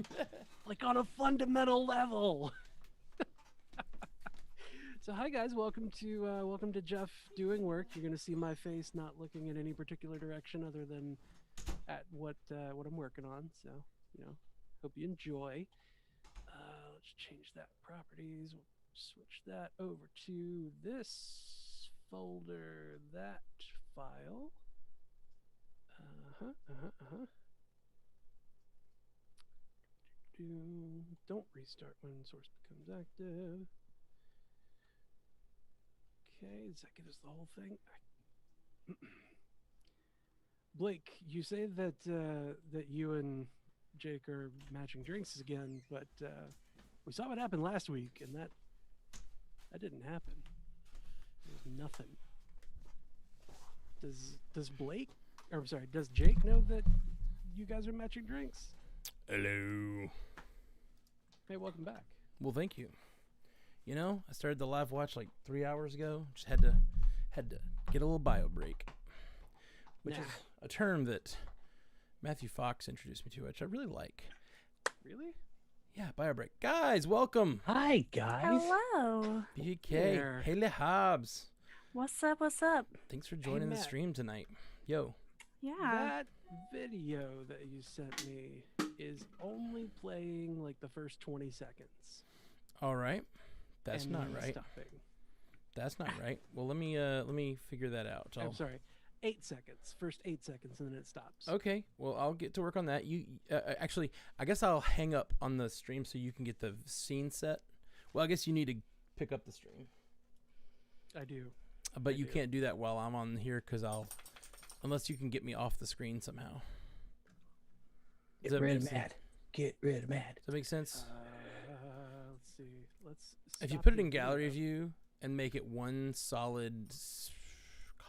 S2: Like on a fundamental level. So hi guys, welcome to Jeff Doing Work. You're gonna see my face not looking in any particular direction other than at what I'm working on. So hope you enjoy. Let's change that properties. We'll switch that over to this folder, that file. Don't restart when source becomes active. Okay, does that give us the whole thing? Blake, you say that that you and Jake are matching drinks again, but we saw what happened last week, and that didn't happen. There was nothing. Does Blake, or I'm sorry, does Jake know that you guys are matching drinks?
S3: Hello.
S2: Hey, welcome back.
S3: Well, thank you. You know, I started the live watch like 3 hours ago. Just had to get a little bio break, which is a term that Matthew Fox introduced me to, which I really like.
S2: Really?
S3: Yeah, bio break. Guys, welcome.
S4: Hi, guys.
S5: Hello.
S3: BK.
S2: Here.
S3: Haley Hobbs.
S5: What's up? What's up?
S3: Thanks for joining the
S2: Matt.
S3: stream tonight. Yo.
S5: Yeah.
S2: That video that you sent me is only playing like the first 20 seconds.
S3: All right. That's
S2: and
S3: not
S2: then
S3: right.
S2: Stopping.
S3: That's not right. Well, let me figure that out.
S2: I'm sorry. 8 seconds. First 8 seconds, and then it stops.
S3: Okay. Well, I'll get to work on that. You actually, I guess I'll hang up on the stream so you can get the scene set. Well, I guess you need to pick up the stream.
S2: I do.
S3: But
S2: I
S3: you
S2: do.
S3: can't do that while I'm on here because unless you can get me off the screen somehow.
S4: Get
S3: Does that
S4: rid
S3: make
S4: of Matt. Get rid of Matt.
S3: Does that make sense?
S2: Let's see. Let's.
S3: If you
S2: stop
S3: put it
S2: the
S3: in gallery
S2: video.
S3: view and make it one solid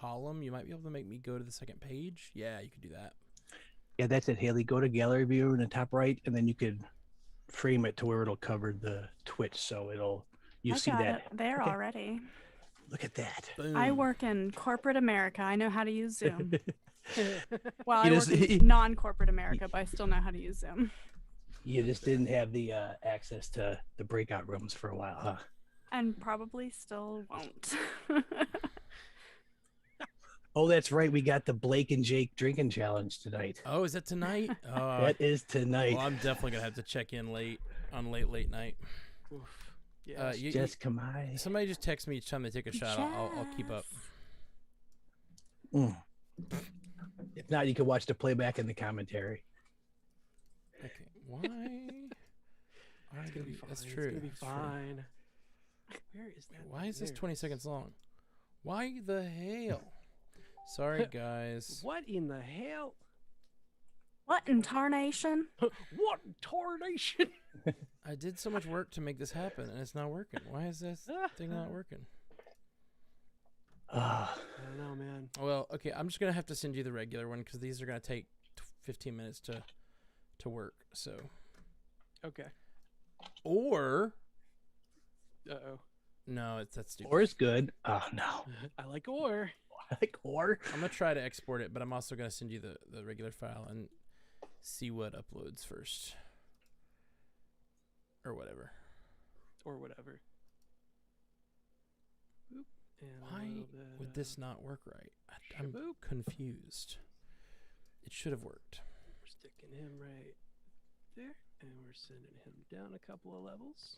S3: column, you might be able to make me go to the second page. Yeah, you could do that.
S4: Yeah, that's it, Haley. Go to gallery view in the top right, and then you could frame it to where it'll cover the Twitch, so you
S5: I
S4: see
S5: got
S4: that.
S5: it there
S4: Okay.
S5: already.
S4: Look at that.
S3: Boom.
S5: I work in corporate America. I know how to use Zoom. Well,
S4: He
S5: I
S4: does-
S5: work in non-corporate America, but I still know how to use Zoom.
S4: You just didn't have the access to the breakout rooms for a while, huh?
S5: And probably still won't.
S4: Oh, that's right. We got the Blake and Jake drinking challenge tonight.
S3: Oh, is that tonight? Oh,
S4: That is tonight.
S3: well, I'm definitely gonna have to check in late on late night.
S2: Oof. Yeah.
S4: Just come on.
S3: Somebody just text me each time they take a shot. I'll keep up.
S4: Mm. If not, you can watch the playback and the commentary.
S3: Okay. Why?
S2: It's gonna be fine.
S3: That's
S2: It's
S3: true.
S2: gonna be
S3: that's true.
S2: fine. Where is that?
S3: Why is this
S2: There
S3: 20
S2: it
S3: seconds
S2: is.
S3: long? Why the hell? Sorry, guys.
S2: What in the hell?
S5: What in tarnation?
S2: What tarnation?
S3: I did so much work to make this happen, and it's not working. Why is this thing not working?
S2: I don't know, man.
S3: Well, okay, I'm just gonna have to send you the regular one because these are gonna take 15 minutes to work. So,
S2: Okay.
S3: or
S2: Uh-oh.
S3: no, that's stupid.
S4: Or is good. Oh, no.
S2: I like or.
S4: I like or.
S3: I'm gonna try to export it, but I'm also gonna send you the regular file and see what uploads first, or whatever.
S2: Or whatever. Boop. And a
S3: Why
S2: little bit
S3: would
S2: of
S3: this not work right? I'm
S2: shaboop.
S3: confused. It should have worked.
S2: We're sticking him right there. And we're sending him down a couple of levels.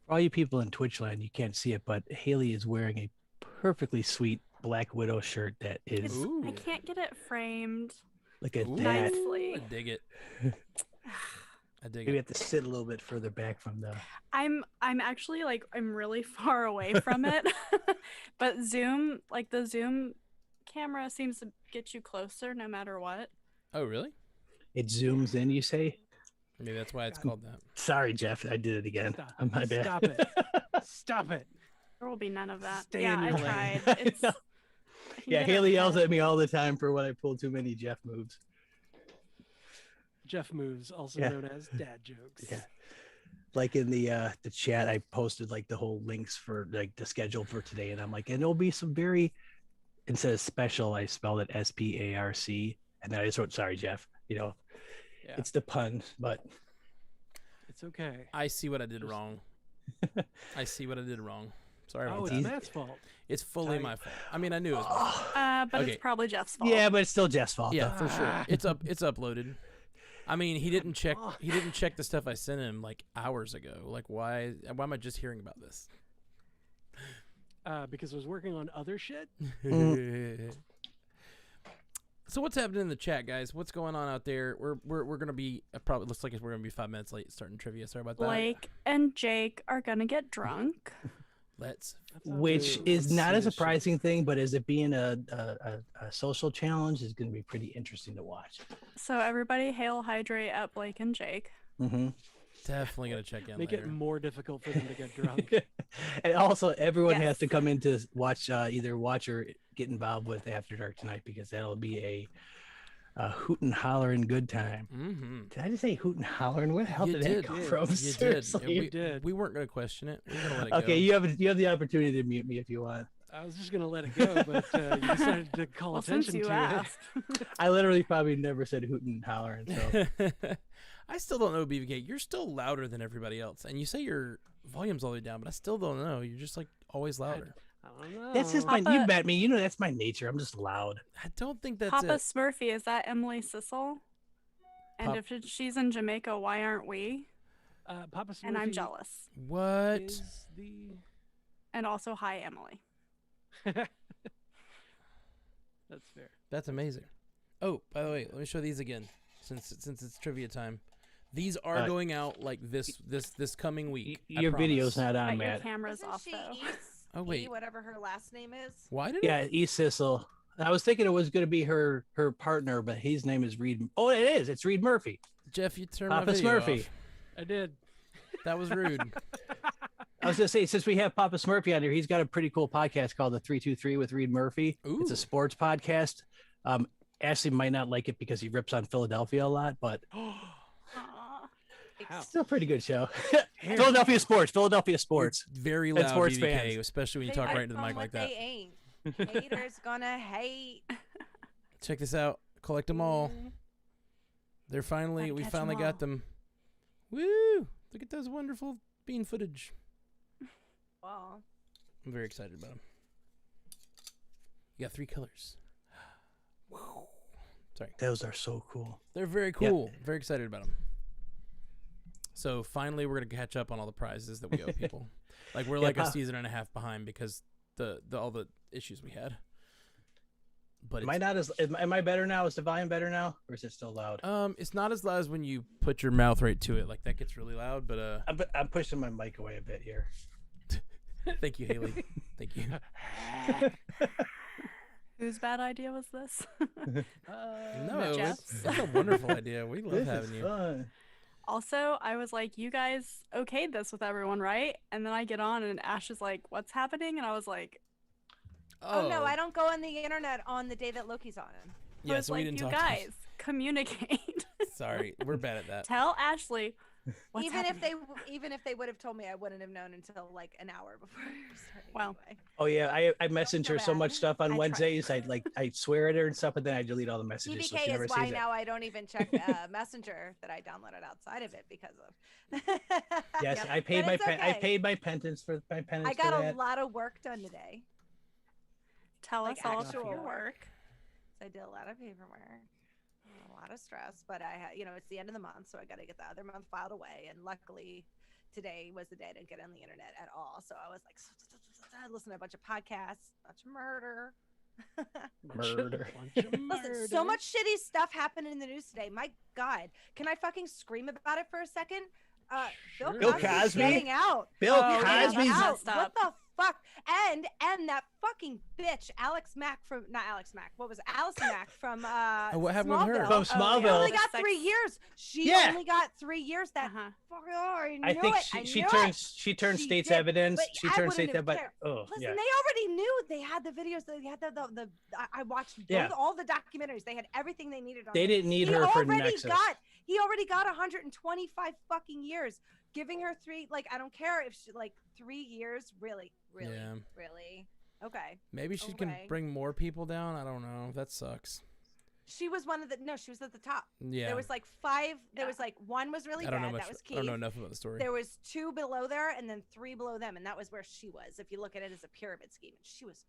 S4: For all you people in Twitch land, you can't see it, but Haley is wearing a perfectly sweet Black Widow shirt that is.
S3: Ooh.
S5: I can't get it framed.
S4: Look at
S3: Ooh.
S4: that.
S5: Nicely.
S3: I dig it. I dig
S4: Maybe you
S3: it.
S4: have to sit a little bit further back from the.
S5: I'm actually like I'm really far away from it. But Zoom, like the Zoom camera seems to get you closer no matter what.
S3: Oh, really?
S4: It zooms in, you say?
S3: Maybe that's why it's called that.
S4: Sorry, Jeff. I did it again.
S2: Stop.
S4: I'm my bad.
S2: Stop it. Stop it.
S5: There will be none of that.
S2: Stay
S5: yeah,
S2: in your
S5: I
S2: lane.
S5: tried.
S4: I
S5: It's,
S4: know.
S5: I can
S4: Yeah,
S5: get it
S4: Haley yells
S5: okay.
S4: at me all the time for when I pull too many Jeff moves.
S2: Jeff moves, also
S4: Yeah.
S2: known as dad jokes.
S4: Yeah. like in the chat, I posted like the whole links for like the schedule for today, and I'm like, and there'll be some very, instead of special, I spelled it SPARC, and then I just wrote, sorry, Jeff. You know,
S2: Yeah,
S4: it's the pun, but
S2: it's okay.
S3: I see what I did wrong. I see what I did wrong. Sorry about
S2: Oh,
S3: that.
S2: it's Matt's fault.
S3: It's fully
S2: Sorry.
S3: my fault. I mean, I knew it was my fault.
S5: But
S3: Okay.
S5: it's probably Jeff's fault.
S4: yeah, but it's still Jeff's fault.
S3: Yeah,
S4: though.
S3: for sure. It's uploaded. I mean, he didn't check the stuff I sent him like hours ago. Like, why am I just hearing about this?
S2: Because I was working on other shit.
S3: So what's happening in the chat, guys? What's going on out there? We're gonna be probably looks like we're gonna be 5 minutes late starting trivia. Sorry about that.
S5: Blake and Jake are gonna get drunk.
S3: Let's.
S4: Which is not a surprising thing, but as it being a social challenge, is going to be pretty interesting to watch.
S5: So everybody hail hydrate at Blake and Jake.
S4: Mm-hmm.
S3: Definitely gonna check in
S2: Make
S3: later.
S2: it more difficult for them to get drunk.
S4: And also, everyone has
S5: Yes.
S4: to come in to watch, either watch or get involved with After Dark tonight, because that'll be a hoot and hollering good time.
S3: Mm-hmm.
S4: Did I just say hoot and hollering? Where the hell
S3: You
S4: did
S3: did.
S4: that come
S2: You
S4: from?
S3: You
S4: Seriously.
S3: did.
S2: We did.
S3: We weren't gonna question it. We were gonna let it go.
S4: Okay, you have the opportunity to mute me if you want.
S2: I was just gonna let it go, but you decided to call
S5: Well,
S2: attention
S5: since you
S2: to
S5: asked.
S4: I literally probably never said hoot and hollering. So
S3: I still don't know, BBK. You're still louder than everybody else, and you say your volume's all the way down, but I still don't know. You're just like always louder.
S2: I don't know.
S4: that's just my. You
S5: Papa-
S4: met me. You know that's my nature. I'm just loud.
S3: I don't think that's
S5: Papa
S3: it.
S5: Smurfy, is that Emily Sissel? And
S3: Pop-
S5: if she's in Jamaica, why aren't we?
S2: Papa Smurfy
S5: And I'm jealous.
S3: What?
S2: is the
S5: And also, hi, Emily.
S2: That's fair.
S3: That's amazing. Oh, by the way, let me show these again, since it's trivia time. These are going out like this coming week. I
S4: Your
S3: promise.
S4: video's not on,
S5: But your
S4: Matt.
S5: camera's
S1: Isn't
S5: off,
S1: she
S5: though.
S3: Oh, wait.
S1: E, whatever her last name is?
S3: Why did
S4: Yeah, E. Sissel. I was thinking it was going to be her partner, but his name is Reed. Oh, it is. It's Reed Murphy.
S3: Jeff, you turned
S4: Papa
S3: my video
S4: Smurfy.
S3: off.
S2: I did.
S3: That was rude.
S4: I was going to say, since we have Papa Smurfy on here, he's got a pretty cool podcast called The 323 with Reed Murphy. It's
S3: Ooh.
S4: a sports podcast. Ashley might not like it because he rips on Philadelphia a lot, but
S5: Aw.
S2: How?
S4: still a pretty good show. Philadelphia sports.
S3: It's very
S4: And
S3: loud,
S4: sports
S3: BBK,
S4: fans.
S3: especially when you
S1: They
S3: talk
S1: might
S3: right into the
S1: call
S3: mic
S1: what
S3: like that.
S1: They ain't. Haters gonna hate.
S3: Check this out. Collect them all.
S1: Mm.
S3: They're finally,
S5: Gotta
S3: we
S5: catch 'em
S3: finally
S5: all.
S3: got them. Woo! Look at those wonderful bean footage.
S1: Well,
S3: I'm very excited about them. You got 3 colors. Sorry.
S4: Those are so cool.
S3: They're very cool. Very excited about them. So finally, we're gonna catch up on all the prizes that we owe people. Like we're
S4: Yeah,
S3: like a
S4: Pop-
S3: season and a half behind because the all the issues we had. But
S4: Am I not as? Am I better now? Is the volume better now, or is it still loud?
S3: it's not as loud as when you put your mouth right to it. Like that gets really loud. But
S4: I'm pushing my mic away a bit here.
S3: thank you, Haley. Thank you.
S5: Whose bad idea was this?
S3: No,
S5: Jeff's.
S3: it's a wonderful idea. We love
S4: This
S3: having
S4: is
S3: you.
S4: fun.
S5: Also, I was like, you guys okayed this with everyone, right? And then I get on and Ash is like, what's happening? And I was like,
S1: oh no, I don't go on the internet on the day that Loki's on.
S5: I
S3: Yeah,
S5: was
S3: so we
S5: like,
S3: didn't
S5: you
S3: talk.
S5: guys, communicate.
S3: Sorry, we're bad at that.
S5: Tell Ashley what's
S1: even
S5: happening.
S1: if they would have told me, I wouldn't have known until like an hour before we were starting.
S5: Wow.
S1: Anyway.
S4: Oh yeah, I message
S1: feel
S4: her so
S1: bad.
S4: much stuff on
S1: I try.
S4: Wednesdays. I swear at her and stuff, but then I delete all the messages. So she
S1: BBK
S4: never
S1: is why
S4: sees it.
S1: now I don't even check Messenger that I downloaded outside of it because of.
S4: Yes,
S1: Yep,
S4: I paid
S1: but
S4: my
S1: it's
S4: I
S1: okay.
S4: paid my penance for my penance.
S1: I got
S4: for
S1: a
S4: that.
S1: lot of work done today.
S5: Tell
S1: like
S5: us all
S1: actual
S5: about your
S1: work.
S5: work.
S1: So I did a lot of paperwork, a lot of stress, but I had, it's the end of the month, so I got to get the other month filed away. And luckily, today was the day I didn't get on the internet at all. So I was like, listen to a bunch of podcasts, bunch of murder.
S4: Murder.
S1: Listen, so much shitty stuff happened in the news today. My God, can I fucking scream about it for a second?
S2: Sure.
S4: Bill
S1: Cosby's
S4: Cosby?
S1: getting out.
S4: Bill
S5: Oh, yeah,
S4: Cosby's
S5: that's
S1: out.
S5: messed up.
S1: What the fuck? And that fucking bitch, Alex Mack from not Alex Mack. What was it? Allison Mack from
S3: what happened with her?
S4: From
S1: She
S4: Smallville.
S1: only
S5: yeah.
S1: got
S5: Sex-
S1: 3 years. She
S4: Yeah.
S1: only got 3 years. That
S5: Uh-huh.
S1: fucking, I
S4: I
S1: knew
S4: think
S1: it.
S4: she
S1: I knew
S4: turns
S1: it.
S4: she turns
S1: She
S4: state's
S1: did,
S4: evidence.
S1: but
S4: She
S1: I
S4: turns
S1: wouldn't
S4: state's
S1: have
S4: but
S1: cared.
S4: oh
S1: Listen,
S4: yeah.
S1: they already knew. They had the videos. They had I watched both,
S4: Yeah.
S1: all the documentaries. They had everything they needed on
S4: They
S1: it.
S4: didn't need
S1: He
S4: her for
S1: already
S4: Nexus.
S1: He already got 125 fucking years. Giving her 3, like, I don't care if she, like, 3 years, really,
S3: Yeah.
S1: really. Okay.
S3: Maybe she can bring more people down. I don't know. That sucks.
S1: She was one of the, no, she was at the top.
S3: Yeah.
S1: There was like 5, there was like 1 was really
S3: I don't know
S1: bad,
S3: much.
S1: that was
S3: I
S1: Keith.
S3: don't know enough about the story.
S1: There was 2 below there and then 3 below them, and that was where she was. If you look at it as a pyramid scheme, she was,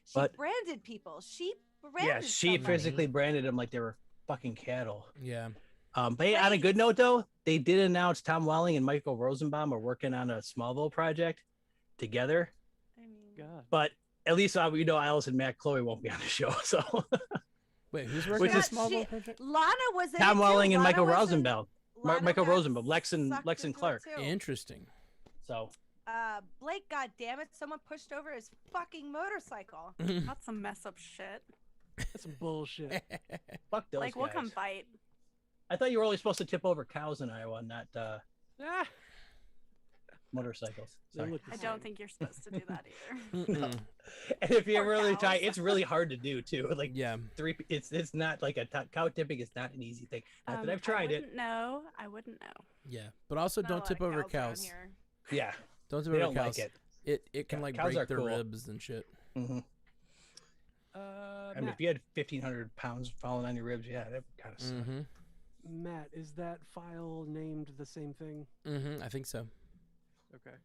S1: she
S4: But-
S1: branded people. She branded
S4: Yeah, she
S1: somebody.
S4: physically branded them like they were fucking cattle.
S3: Yeah.
S4: But hey, on a good note though, they did announce Tom Welling and Michael Rosenbaum are working on a Smallville project together.
S1: I mean,
S2: God.
S4: But at least we know Alice and Matt Chloe won't be on the show. So
S3: Wait, who's working
S4: Which
S3: on the
S4: is-
S3: Smallville project?
S1: Lana was in
S4: Tom
S1: it too.
S4: Welling and
S1: Lana
S4: Michael
S1: was in-
S4: Rosenbaum.
S1: Lana
S4: Michael
S1: got
S4: Rosenbaum, Lex and
S1: sucked into it
S4: Clark.
S1: too.
S3: Interesting.
S4: So
S1: Blake, goddammit, someone pushed over his fucking motorcycle.
S5: That's some mess up shit.
S2: That's some bullshit.
S4: fuck those
S5: Like,
S4: guys.
S5: we'll come fight.
S4: I thought you were only supposed to tip over cows in Iowa, not
S2: Ah,
S4: motorcycles.
S2: they
S4: Sorry.
S2: look the
S5: I don't
S2: same.
S5: think you're supposed to do that either.
S3: Mm-mm.
S4: And if you
S1: Poor
S4: really try,
S1: cows.
S4: it's really hard to do too. Like
S3: Yeah.
S4: it's not like cow tipping is not an easy thing. Not that I've tried it.
S5: No, I wouldn't know.
S3: Yeah. But also
S1: Not a
S3: don't
S1: lot
S3: tip
S1: of
S3: over
S1: cows around
S3: cows.
S1: here.
S4: Yeah,
S3: Don't tip
S4: they
S3: over
S4: don't
S3: cows.
S4: like it.
S3: It can like
S4: Cows
S3: break
S4: are
S3: their
S4: cool.
S3: ribs and shit.
S4: hmm I mean,
S2: Matt,
S4: if you had 1,500 pounds falling on your ribs, yeah, that kind of sucks.
S3: Mm-hmm.
S2: Matt, is that file named the same thing?
S3: Mm-hmm. I think so.
S2: Okay.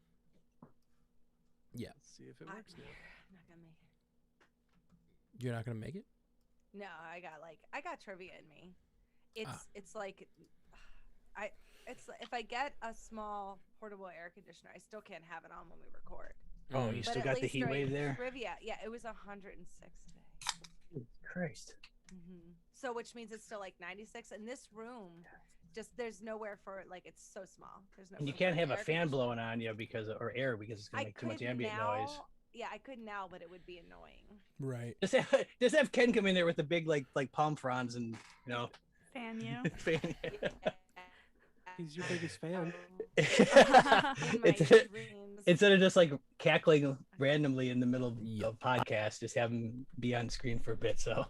S3: Yeah.
S2: Let's see if it
S1: I-
S2: works now.
S1: Not gonna make it.
S3: You're not gonna make it?
S1: No, I got trivia in me. It's like if I get a small portable air conditioner, I still can't have it on when we record.
S4: Oh, you
S1: But
S4: still
S1: at
S4: got the
S1: least
S4: heat
S1: during
S4: wave there.
S1: Trivia, yeah, it was 106 today.
S4: Jesus Christ.
S1: So which means it's still like 96. And this room, just there's nowhere for like it's so small. There's no.
S4: And you
S1: room
S4: can't
S1: for
S4: have a
S1: air
S4: fan
S1: conditioner.
S4: blowing on you or air because it's gonna make too much ambient noise.
S1: Yeah, I could now, but it would be annoying.
S3: Right.
S4: Just have Ken come in there with the big like palm fronds and
S5: Fan you.
S4: fan.
S2: He's your biggest fan.
S1: In my dreams.
S4: Instead of just like cackling randomly in the middle of
S3: Yep.
S4: a podcast, just have him be on screen for a bit. So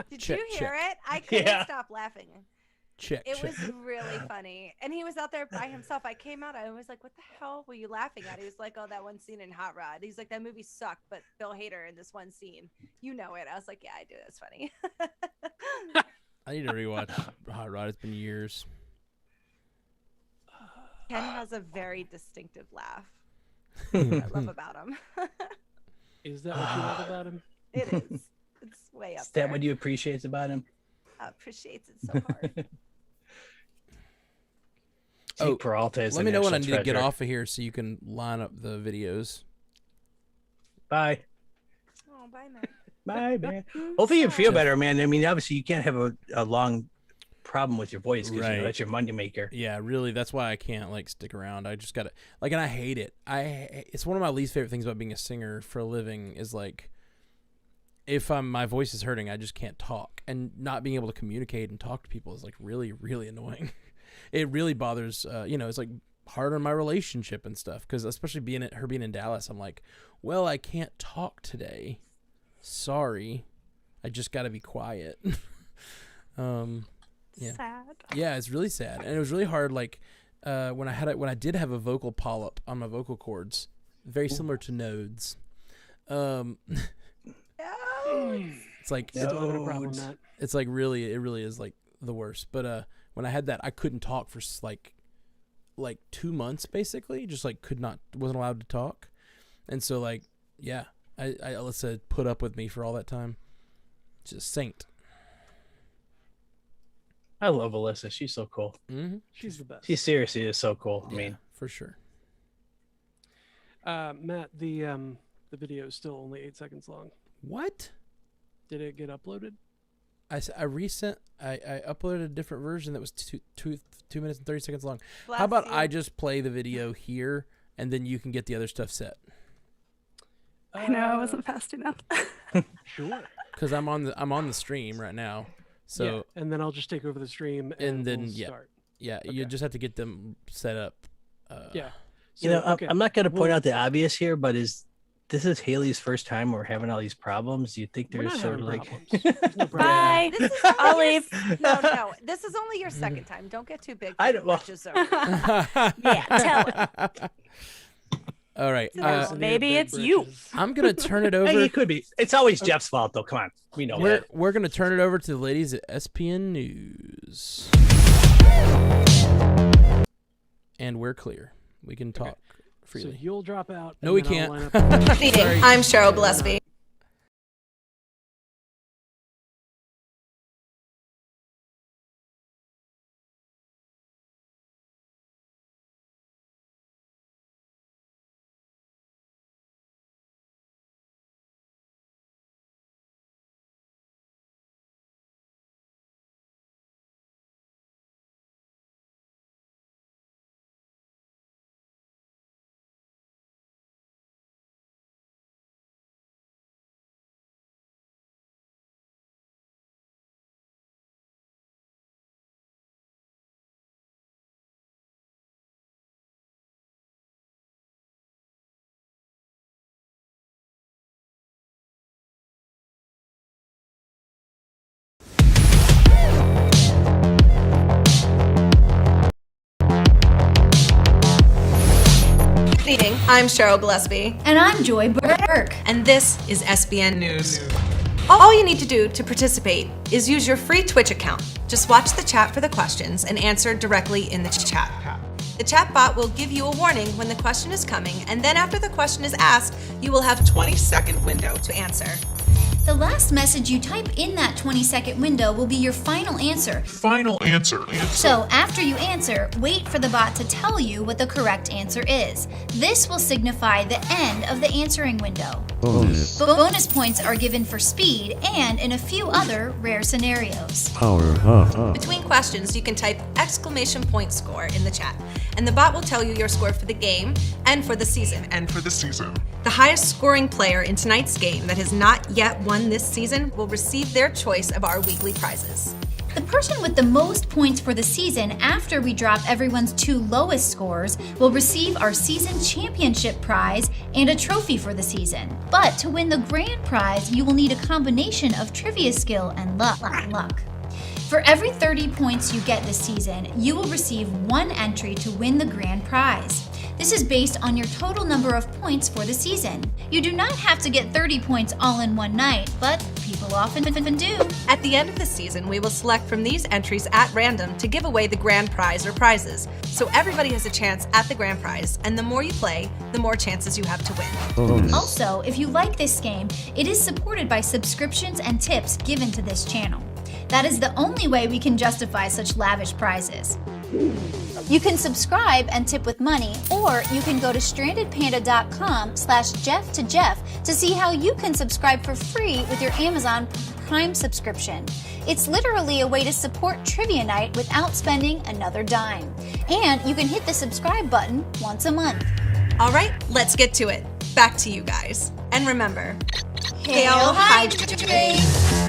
S1: Did
S3: Check,
S1: you hear it? I couldn't
S4: Yeah.
S1: stop laughing.
S3: Check.
S1: It
S3: check.
S1: was really funny. And he was out there by himself. I came out. I was like, what the hell were you laughing at? He was like, oh, that one scene in Hot Rod. He's like, that movie sucked, but Bill Hader in this one scene. You know it. I was like, yeah, I do. That's funny.
S3: I need to rewatch Hot Rod. It's been years.
S1: Ken has a very distinctive laugh. I love about him.
S2: Is that what you love about him?
S1: It is. It's way up
S4: is
S1: there.
S4: that what you appreciate about him?
S1: Appreciates it so hard.
S3: Oh,
S4: Peralta is
S3: Let
S4: a
S3: me know when I
S4: national
S3: need to get
S4: treasure.
S3: off of here so you can line up the videos.
S4: Bye.
S1: Oh, bye, man.
S4: Bye, man. Hopefully you feel better, man. I mean, obviously you can't have a long problem with your voice because
S3: Right.
S4: that's your money maker.
S3: Yeah, really. That's why I can't like stick around. I just gotta like, and I hate it. It's one of my least favorite things about being a singer for a living is like, if my voice is hurting, I just can't talk, and not being able to communicate and talk to people is like really, really annoying. It really bothers. It's like hard on my relationship and stuff because especially being in Dallas, I'm like, well, I can't talk today. Sorry, I just got to be quiet. Yeah.
S5: Sad.
S3: Yeah, it's really sad, and it was really hard. Like when I did have a vocal polyp on my vocal cords, very similar to nodes.
S1: No.
S3: It's like
S2: Still having a problem,
S4: Nodes.
S2: Matt.
S3: it's like it really is like the worst. But when I had that, I couldn't talk for like 2 months basically. Just like wasn't allowed to talk, and so like yeah, I Alyssa put up with me for all that time. She's a saint.
S4: I love Alyssa. She's so cool.
S3: Mm-hmm.
S2: She's the best.
S4: She seriously is so cool. I
S3: Yeah,
S4: mean,
S3: for sure.
S2: Matt, the video is still only 8 seconds long.
S3: What?
S2: Did it get uploaded?
S3: I uploaded a different version that was 2 minutes and 30 seconds long.
S1: Bless
S3: How about
S1: you.
S3: I just play the video here and then you can get the other stuff set?
S5: I know I wasn't fast enough.
S2: Sure.
S3: Because I'm on the stream right now. So
S2: yeah, and then I'll just take over the stream and
S3: then,
S2: we'll
S3: yeah.
S2: start.
S3: yeah,
S2: Okay.
S3: you just have to get them set up.
S2: Yeah.
S4: you know,
S2: okay.
S4: I'm not going to point
S2: Well-
S4: out the obvious here, but is this is Haley's first time we're having all these problems. You think
S2: We're
S4: there's
S2: not
S4: sort of
S2: having
S4: like
S2: problems. There's no problem.
S5: Bye.
S1: This is
S5: I'll
S1: only your-
S5: leave.
S1: No. This is only your second time. Don't get too big.
S4: I
S1: for
S4: don't-
S1: the
S4: well-
S1: britches over.
S5: Yeah, tell him.
S3: All right.
S5: Uh,
S2: Senior
S5: maybe
S2: big
S5: it's you.
S2: britches.
S3: I'm gonna turn it
S4: Hey,
S3: over.
S4: it could be. It's always Jeff's fault, though. Come on, we know that.
S3: We're gonna turn it over to the ladies at SPN News, and we're clear. We can talk
S2: So
S3: freely.
S2: you'll drop out.
S3: No, we
S2: and then I'll
S3: can't.
S2: line up-
S6: Meeting.
S3: Sorry.
S6: I'm Cheryl Gillespie. Meeting. I'm Cheryl Gillespie.
S7: And I'm Joy Burke.
S6: And this is SBN News. All you need to do to participate is use your free Twitch account. Just watch the chat for the questions and answer directly in the chat. The chat bot will give you a warning when the question is coming, and then after the question is asked, you will have a 20-second window to answer.
S7: The last message you type in that 20-second window will be your final answer.
S8: Final answer.
S7: So after you answer, wait for the bot to tell you what the correct answer is. This will signify the end of the answering window. Bonus points are given for speed and in a few other rare scenarios.
S6: Between questions, you can type exclamation point score in the chat, and the bot will tell you your score for the game and for the season. The highest scoring player in tonight's game that has not yet won this season will receive their choice of our weekly prizes.
S7: The person with the most points for the season after we drop everyone's 2 lowest scores will receive our season championship prize and a trophy for the season. But to win the grand prize, you will need a combination of trivia skill and luck. For every 30 points you get this season, you will receive 1 entry to win the grand prize. This is based on your total number of points for the season. You do not have to get 30 points all in one night, but people often do.
S6: At the end of the season, we will select from these entries at random to give away the grand prize or prizes. So everybody has a chance at the grand prize, and the more you play, the more chances you have to win.
S7: Also, if you like this game, it is supported by subscriptions and tips given to this channel. That is the only way we can justify such lavish prizes. You can subscribe and tip with money, or you can go to strandedpanda.com/Jeff to see how you can subscribe for free with your Amazon Prime subscription. It's literally a way to support Trivia Night without spending another dime. And you can hit the subscribe button once a month.
S6: All right, let's get to it. Back to you guys. And remember,
S7: Hail Hydrate!